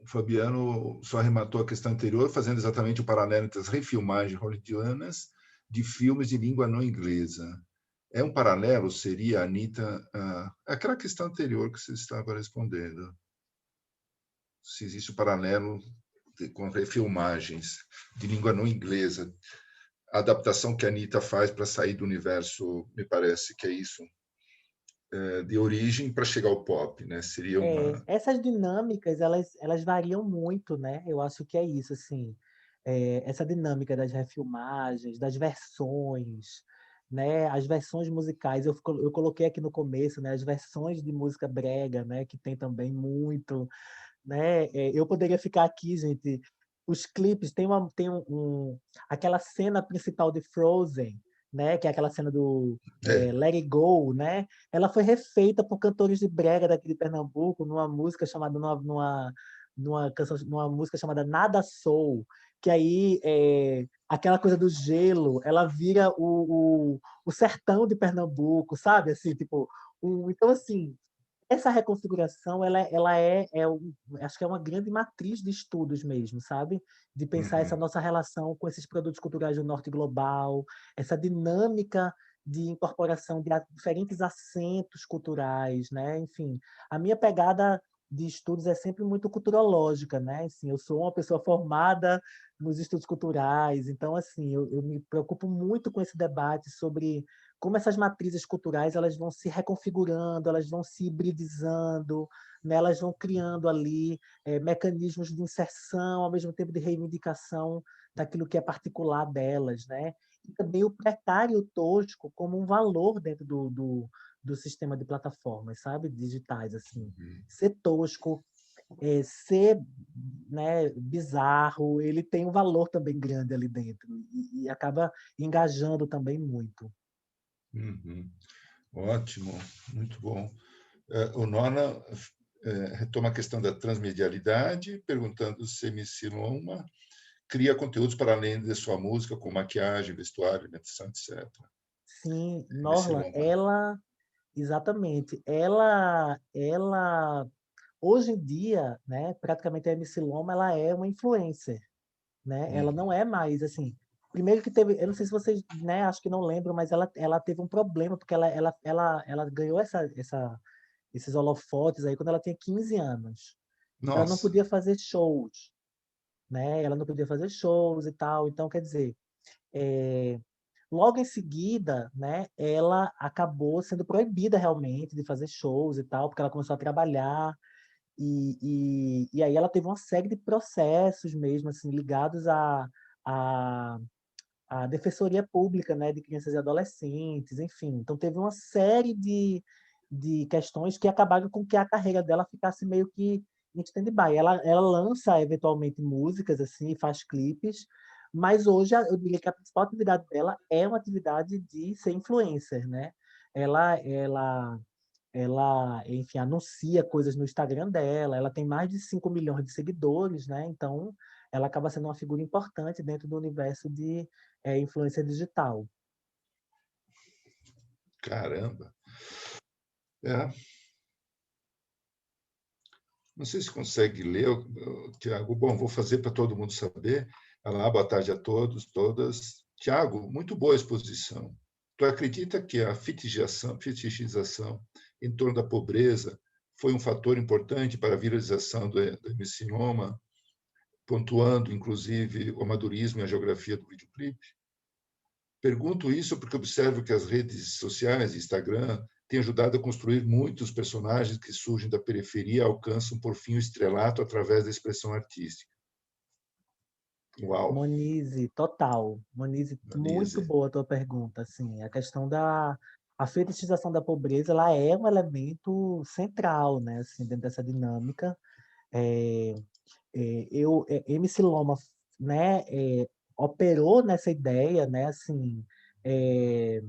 Fabiano só arrematou a questão anterior, fazendo exatamente o paralelo entre as refilmagens hollywoodianas de filmes de língua não inglesa. É um paralelo, seria, Anitta, aquela questão anterior que você estava respondendo. Se existe um paralelo com refilmagens de língua não inglesa. A adaptação que a Anitta faz para sair do universo, me parece que é isso, de origem para chegar ao pop, né? Seria uma... Essas dinâmicas, elas variam muito, né? Eu acho que é isso, assim. Essa dinâmica das refilmagens, das versões, né? As versões musicais, eu coloquei aqui no começo, né? As versões de música brega, né? Que tem também muito, né? Eu poderia ficar aqui, gente. Os clipes, aquela cena principal de Frozen, né? Que é aquela cena do É, Let It Go, né? Ela foi refeita por cantores de brega daqui de Pernambuco numa música chamada numa música chamada Nada Soul, que aí aquela coisa do gelo, ela vira o sertão de Pernambuco, sabe? Assim, tipo, então assim, essa reconfiguração, acho que é uma grande matriz de estudos mesmo, sabe? De pensar essa uhum, nossa relação com esses produtos culturais do norte global, essa dinâmica de incorporação de diferentes acentos culturais, né? Enfim, a minha pegada de estudos é sempre muito culturológica, né? Assim, eu sou uma pessoa formada nos estudos culturais, então assim, eu me preocupo muito com esse debate sobre como essas matrizes culturais elas vão se reconfigurando, elas vão se hibridizando, né? Elas vão criando ali mecanismos de inserção, ao mesmo tempo de reivindicação daquilo que é particular delas, né? E também o precário e o tosco como um valor dentro do sistema de plataformas, sabe? Digitais, assim. uhum. Ser tosco, ser, né, bizarro, ele tem um valor também grande ali dentro e acaba engajando também muito. Uhum. Ótimo, muito bom. O Nona retoma a questão da transmedialidade, perguntando se MC Loma cria conteúdos para além de sua música, com maquiagem, vestuário, edição, etc. Sim, MC Norla, Loma. exatamente, hoje em dia, né, praticamente a MC Loma, ela é uma influencer, né? Ela não é mais assim. Primeiro que teve, eu não sei se vocês, né, acho que não lembram, mas ela teve um problema porque ela ganhou esses holofotes aí quando ela tinha 15 anos. Então ela não Nossa, podia fazer shows, né? Ela não podia fazer shows e tal. Então, quer dizer, logo em seguida, né, ela acabou sendo proibida realmente de fazer shows e tal, porque ela começou a trabalhar, e aí ela teve uma série de processos mesmo, assim, ligados à, à Defensoria Pública, né, de Crianças e Adolescentes, enfim. Então teve uma série de questões que acabaram com que a carreira dela ficasse meio que em stand-by. Ela lança, eventualmente, músicas, assim, faz clipes, mas hoje eu diria que a principal atividade dela é uma atividade de ser influencer, né? Ela ela, enfim, anuncia coisas no Instagram dela, ela tem mais de 5 milhões de seguidores, né? Então, ela acaba sendo uma figura importante dentro do universo de influência digital. Caramba! É. Não sei se consegue ler, Tiago. Bom, vou fazer para todo mundo saber. Olá, boa tarde a todos, todas. Tiago, muito boa exposição. Tu acredita que a fetichização em torno da pobreza foi um fator importante para a viralização do MC-Noma, pontuando, inclusive, o amadorismo e a geografia do videoclipe? Pergunto isso porque observo que as redes sociais, Instagram, têm ajudado a construir muitos personagens que surgem da periferia e alcançam, por fim, o estrelato através da expressão artística. Uau! Monize, total. Monize, muito Denise. boa a tua pergunta. Assim, a questão da a fetichização da pobreza, ela é um elemento central, né? Assim, dentro dessa dinâmica. É, MC Loma, né? Operou nessa ideia, né? Assim, é,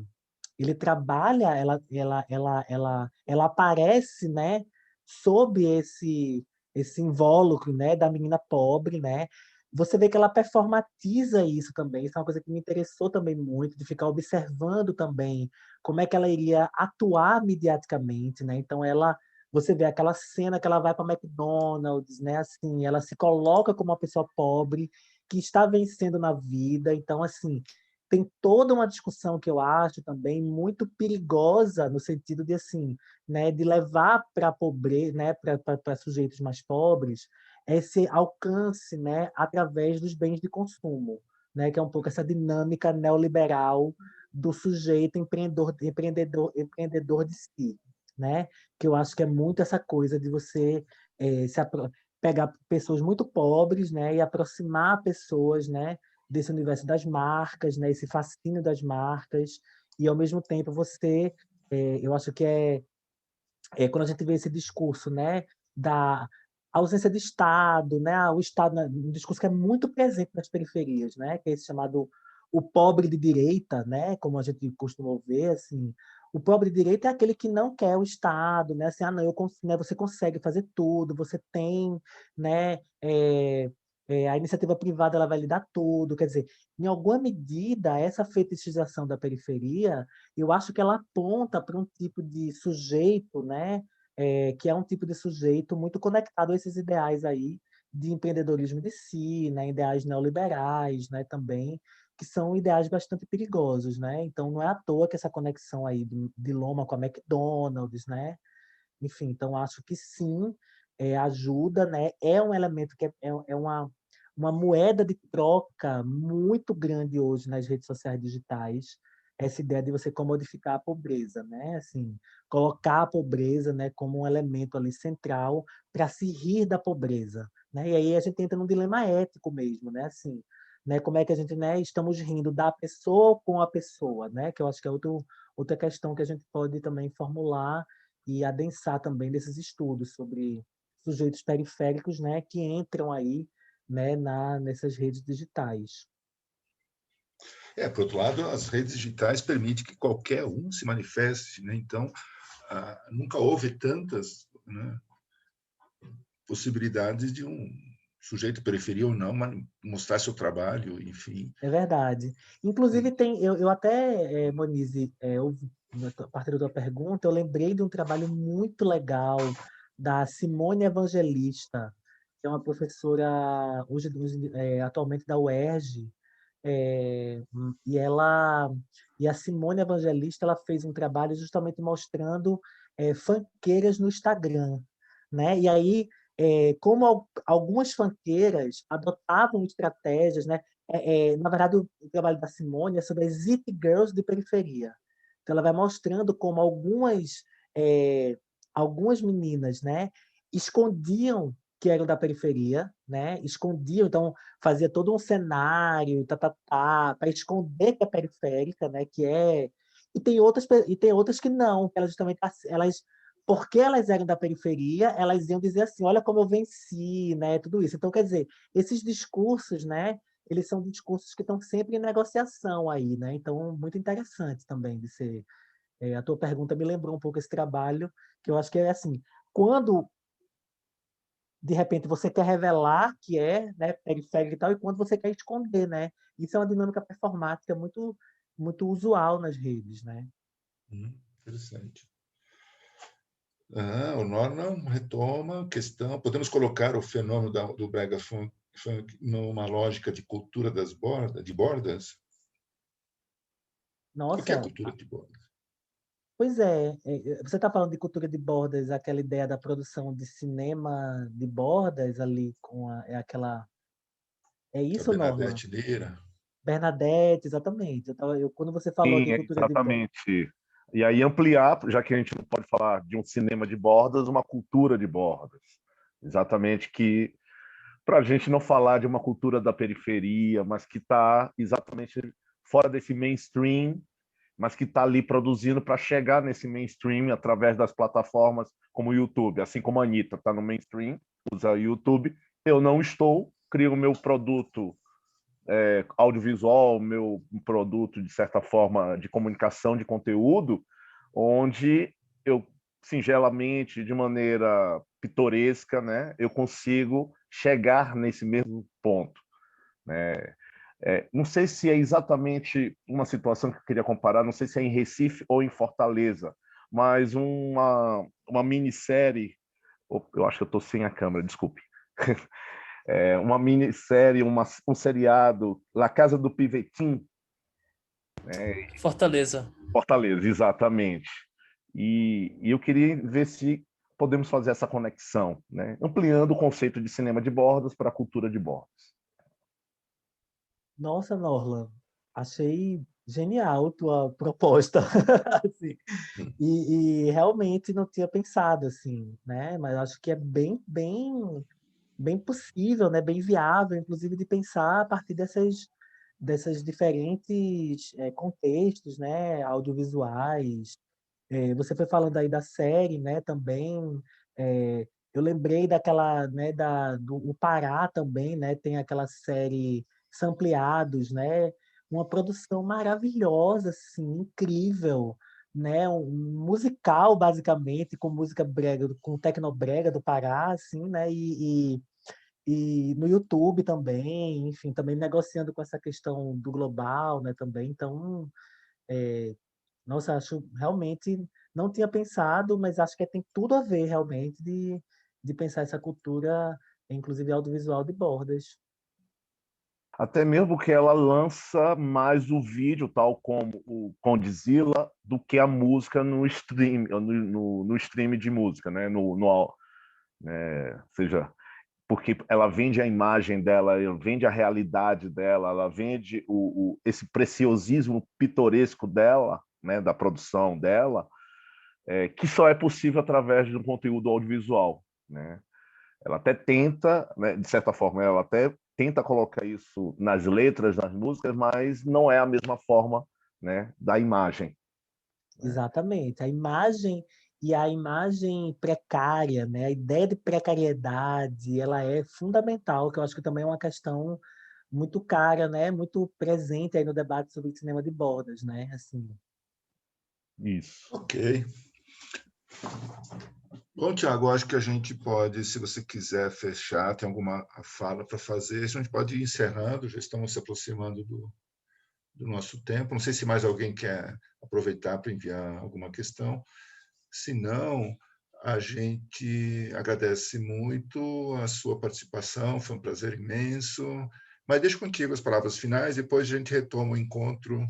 ele trabalha, ela aparece, né? Sob esse invólucro, né? Da menina pobre, né? Você vê que ela performatiza isso também. Isso é uma coisa que me interessou também muito, de ficar observando também como é que ela iria atuar mediaticamente, né? Então você vê aquela cena que ela vai para McDonald's, né? Assim, ela se coloca como uma pessoa pobre que está vencendo na vida. Então, assim, tem toda uma discussão que eu acho também muito perigosa no sentido de assim, né, de levar para a pobreza, né, para sujeitos mais pobres, esse alcance, né, através dos bens de consumo, né, que é um pouco essa dinâmica neoliberal do sujeito empreendedor de si, né, que eu acho que é muito essa coisa de você pegar pessoas muito pobres, né, e aproximar pessoas, né, desse universo das marcas, né, esse fascínio das marcas, e ao mesmo tempo eu acho que quando a gente vê esse discurso, né, da ausência de Estado, né, o Estado, um discurso que é muito presente nas periferias, né, que é esse chamado o pobre de direita, né, como a gente costuma ver, assim, o pobre de direita é aquele que não quer o Estado, né, assim, não, né, você consegue fazer tudo, você tem, né, a iniciativa privada ela vai lhe dar tudo, quer dizer, em alguma medida, essa fetichização da periferia eu acho que ela aponta para um tipo de sujeito, né, que é um tipo de sujeito muito conectado a esses ideais aí de empreendedorismo de si, né, ideais neoliberais, né, também, que são ideais bastante perigosos, né? Então não é à toa que essa conexão aí de Loma com a McDonald's, né? Enfim, então acho que sim, ajuda, né? É um elemento que é uma moeda de troca muito grande hoje nas redes sociais digitais, essa ideia de você comodificar a pobreza, né? Assim, colocar a pobreza, né, como um elemento ali central para se rir da pobreza, né? E aí a gente entra num dilema ético mesmo, né? Assim, né, como é que a gente, né, estamos rindo da pessoa com a pessoa, né? Que eu acho que é outra questão que a gente pode também formular e adensar também desses estudos sobre sujeitos periféricos, né, que entram aí, né, nessas redes digitais. Por outro lado, as redes digitais permitem que qualquer um se manifeste, né? Então, nunca houve tantas, né, possibilidades de um sujeito periferia ou não mostrar seu trabalho, enfim. É verdade. Inclusive, eu até, Monize, a partir da tua pergunta, eu lembrei de um trabalho muito legal da Simone Evangelista, que é uma professora atualmente da UERJ, é, e a Simone Evangelista ela fez um trabalho justamente mostrando funkeiras no Instagram, né? E aí como algumas funkeiras adotavam estratégias, né? Na verdade, o trabalho da Simone é sobre as It Girls de periferia. Então, ela vai mostrando como algumas meninas, né, escondiam que eram da periferia, né, escondiam, então fazia todo um cenário, para esconder que é periférica, né, que é. E tem outras que não, que elas justamente elas porque elas eram da periferia, elas iam dizer assim, olha como eu venci, né, tudo isso. Então, quer dizer, esses discursos, né, eles são discursos que estão sempre em negociação aí, né? Então, muito interessante também de ser. A tua pergunta me lembrou um pouco esse trabalho, que eu acho que é assim, quando de repente você quer revelar que é, né, periférico e tal, e quando você quer esconder, né? Isso é uma dinâmica performática muito usual nas redes, né? Interessante. O Norman retoma a questão. Podemos colocar o fenômeno do brega funk numa lógica de cultura de bordas? O que é a Nossa, cultura de bordas? pois é, você está falando de cultura de bordas, aquela ideia da produção de cinema de bordas ali é aquela. É A isso, Norman? Bernadette Lira? Bernadette, exatamente. Quando você falou Sim, de é cultura de bordas. exatamente. E aí ampliar, já que a gente não pode falar de um cinema de bordas, uma cultura de bordas. Exatamente, que para a gente não falar de uma cultura da periferia, mas que está exatamente fora desse mainstream, mas que está ali produzindo para chegar nesse mainstream através das plataformas como o YouTube. Assim como a Anitta está no mainstream, usa o YouTube, eu não estou, crio o meu produto audiovisual, meu produto, de certa forma, de comunicação de conteúdo, onde eu, singelamente, de maneira pitoresca, né, eu consigo chegar nesse mesmo ponto. Né? Não sei se é exatamente uma situação que eu queria comparar, não sei se é em Recife ou em Fortaleza, mas uma minissérie, eu acho que eu estou sem a câmera, desculpe. Uma minissérie, um seriado, La Casa do Pivetim, Fortaleza. Fortaleza, exatamente. E eu queria ver se podemos fazer essa conexão, né? Ampliando o conceito de cinema de bordas para a cultura de bordas. Nossa, Norlan, achei genial tua proposta. Assim. E realmente não tinha pensado assim, né? Mas acho que é bem possível, né? Bem viável, inclusive, de pensar a partir dessas diferentes contextos, né? Audiovisuais. Você foi falando aí da série, né? Também. Eu lembrei daquela, né? Do o Pará também, né? Tem aquela série Sampleados, né? Uma produção maravilhosa, assim, incrível, né? Um musical, basicamente, com música brega, com tecnobrega do Pará, assim, né? E no YouTube também, enfim, também negociando com essa questão do global, né? Também, então, é, nossa, acho realmente não tinha pensado, mas acho que tem tudo a ver realmente de pensar essa cultura, inclusive audiovisual de bordas. Até mesmo que ela lança mais o vídeo, tal como o Condzilla, do que a música no stream, no stream de música, né? Seja, porque ela vende a imagem dela, ela vende a realidade dela, ela vende esse preciosismo pitoresco dela, né? Da produção dela, que só é possível através de um conteúdo audiovisual, né? Ela até tenta, né, de certa forma, ela até tenta colocar isso nas letras, nas músicas, mas não é a mesma forma, né, da imagem. Exatamente. A imagem precária, né? A ideia de precariedade, ela é fundamental, que eu acho que também é uma questão muito cara, né? Muito presente aí no debate sobre cinema de bordas, né? Assim. Isso. Ok. Bom, Tiago, acho que a gente pode, se você quiser fechar, tem alguma fala para fazer, a gente pode ir encerrando, já estamos se aproximando do nosso tempo. Não sei se mais alguém quer aproveitar para enviar alguma questão. Se não, a gente agradece muito a sua participação, foi um prazer imenso. Mas deixo contigo as palavras finais, depois a gente retoma o encontro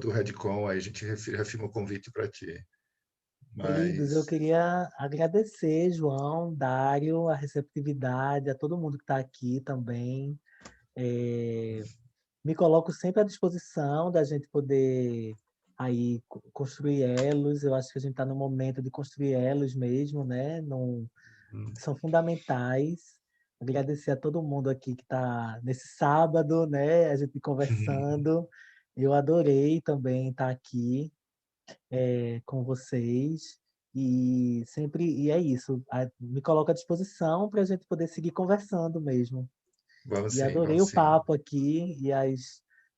do Redcon, aí a gente reafirma o convite para ti. Queridos, eu Mas queria agradecer, João, Dário, a receptividade, a todo mundo que está aqui também. Me coloco sempre à disposição da gente poder aí construir elos. Eu acho que a gente está no momento de construir elos mesmo, né? São fundamentais. Agradecer a todo mundo aqui que está nesse sábado, né? A gente conversando. Eu adorei também estar aqui com vocês. E é isso. Me coloco à disposição para a gente poder seguir conversando mesmo. vamos E sim, adorei vamos o sim. papo aqui e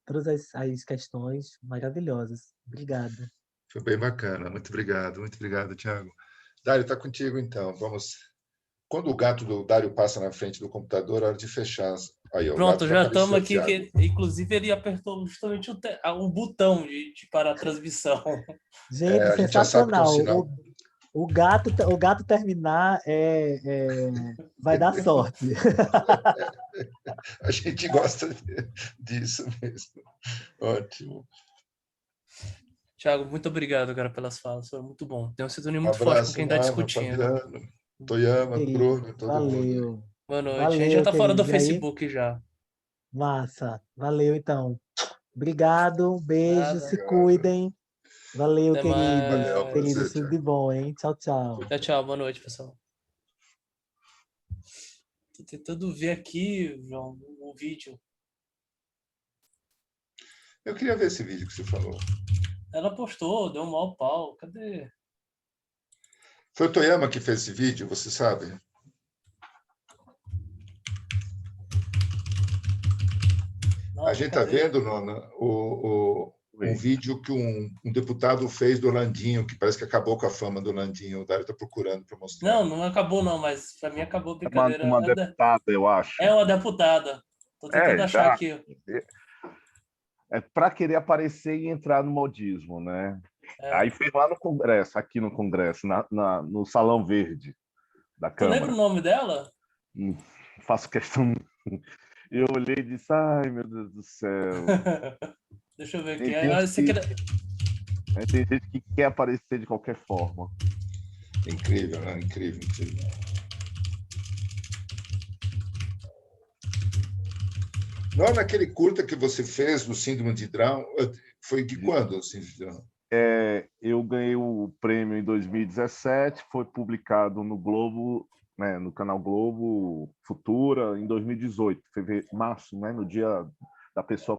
todas as questões maravilhosas. Obrigado. Foi bem bacana. Muito obrigado, Tiago. Dário, está contigo então. Vamos. Quando o gato do Dário passa na frente do computador, é hora de fechar. Aí, ó, o gato Pronto, já já estamos apareceu, aqui. Tiago. Inclusive, ele apertou justamente o botão de parar a transmissão. Gente, A gente já sabe que é um sensacional. sinal. O gato terminar vai dar sorte. A gente gosta disso mesmo. Ótimo. Thiago, muito obrigado, cara, pelas falas. Foi muito bom. Tem um sintonia Um muito forte com abraço, quem está Nana, discutindo. Fabiano, Toyama, Querido, Bruno, todo mundo. valeu. Boa noite. A gente já Valeu, tá fora do queridos. E aí, Facebook já. massa. Valeu, então. Obrigado, beijo, Nada. se Obrigado. cuidem. Valeu, Até queridos. Valeu, Queridos, prazer, mais. tudo de Tiago. bom, hein? Tchau, tchau. Tchau, tchau. Boa noite, pessoal. Tô tentando ver aqui, João, o vídeo. Eu queria ver esse vídeo que você falou. Ela postou, deu um mau pau. Cadê? Foi o Toyama que fez esse vídeo, você sabe? A Nossa, gente está cadê? vendo, Nona, um vídeo que um deputado fez do Landinho, que parece que acabou com a fama do Landinho. O Dário está procurando para mostrar. Não, não acabou não, mas pra mim acabou a É uma, brincadeira. uma deputada, eu acho. É uma deputada. Tô tentando achar Já. aqui. É para querer aparecer e entrar no modismo, né? É. Aí fez lá no Congresso, aqui no Congresso, no Salão Verde da Tu lembra Câmara. o nome dela? Faço questão. Eu olhei e disse: ai, meu Deus do céu. Deixa eu ver aqui. Tem Ah, gente, você quer... tem gente que quer aparecer de qualquer forma. Incrível, né? Incrível, incrível. Não, naquele curta que você fez no Síndrome de Down, foi de quando o Síndrome de Down? Eu ganhei o prêmio em 2017, foi publicado no Globo, né, no canal Globo Futura, em 2018, março, né, no dia da pessoa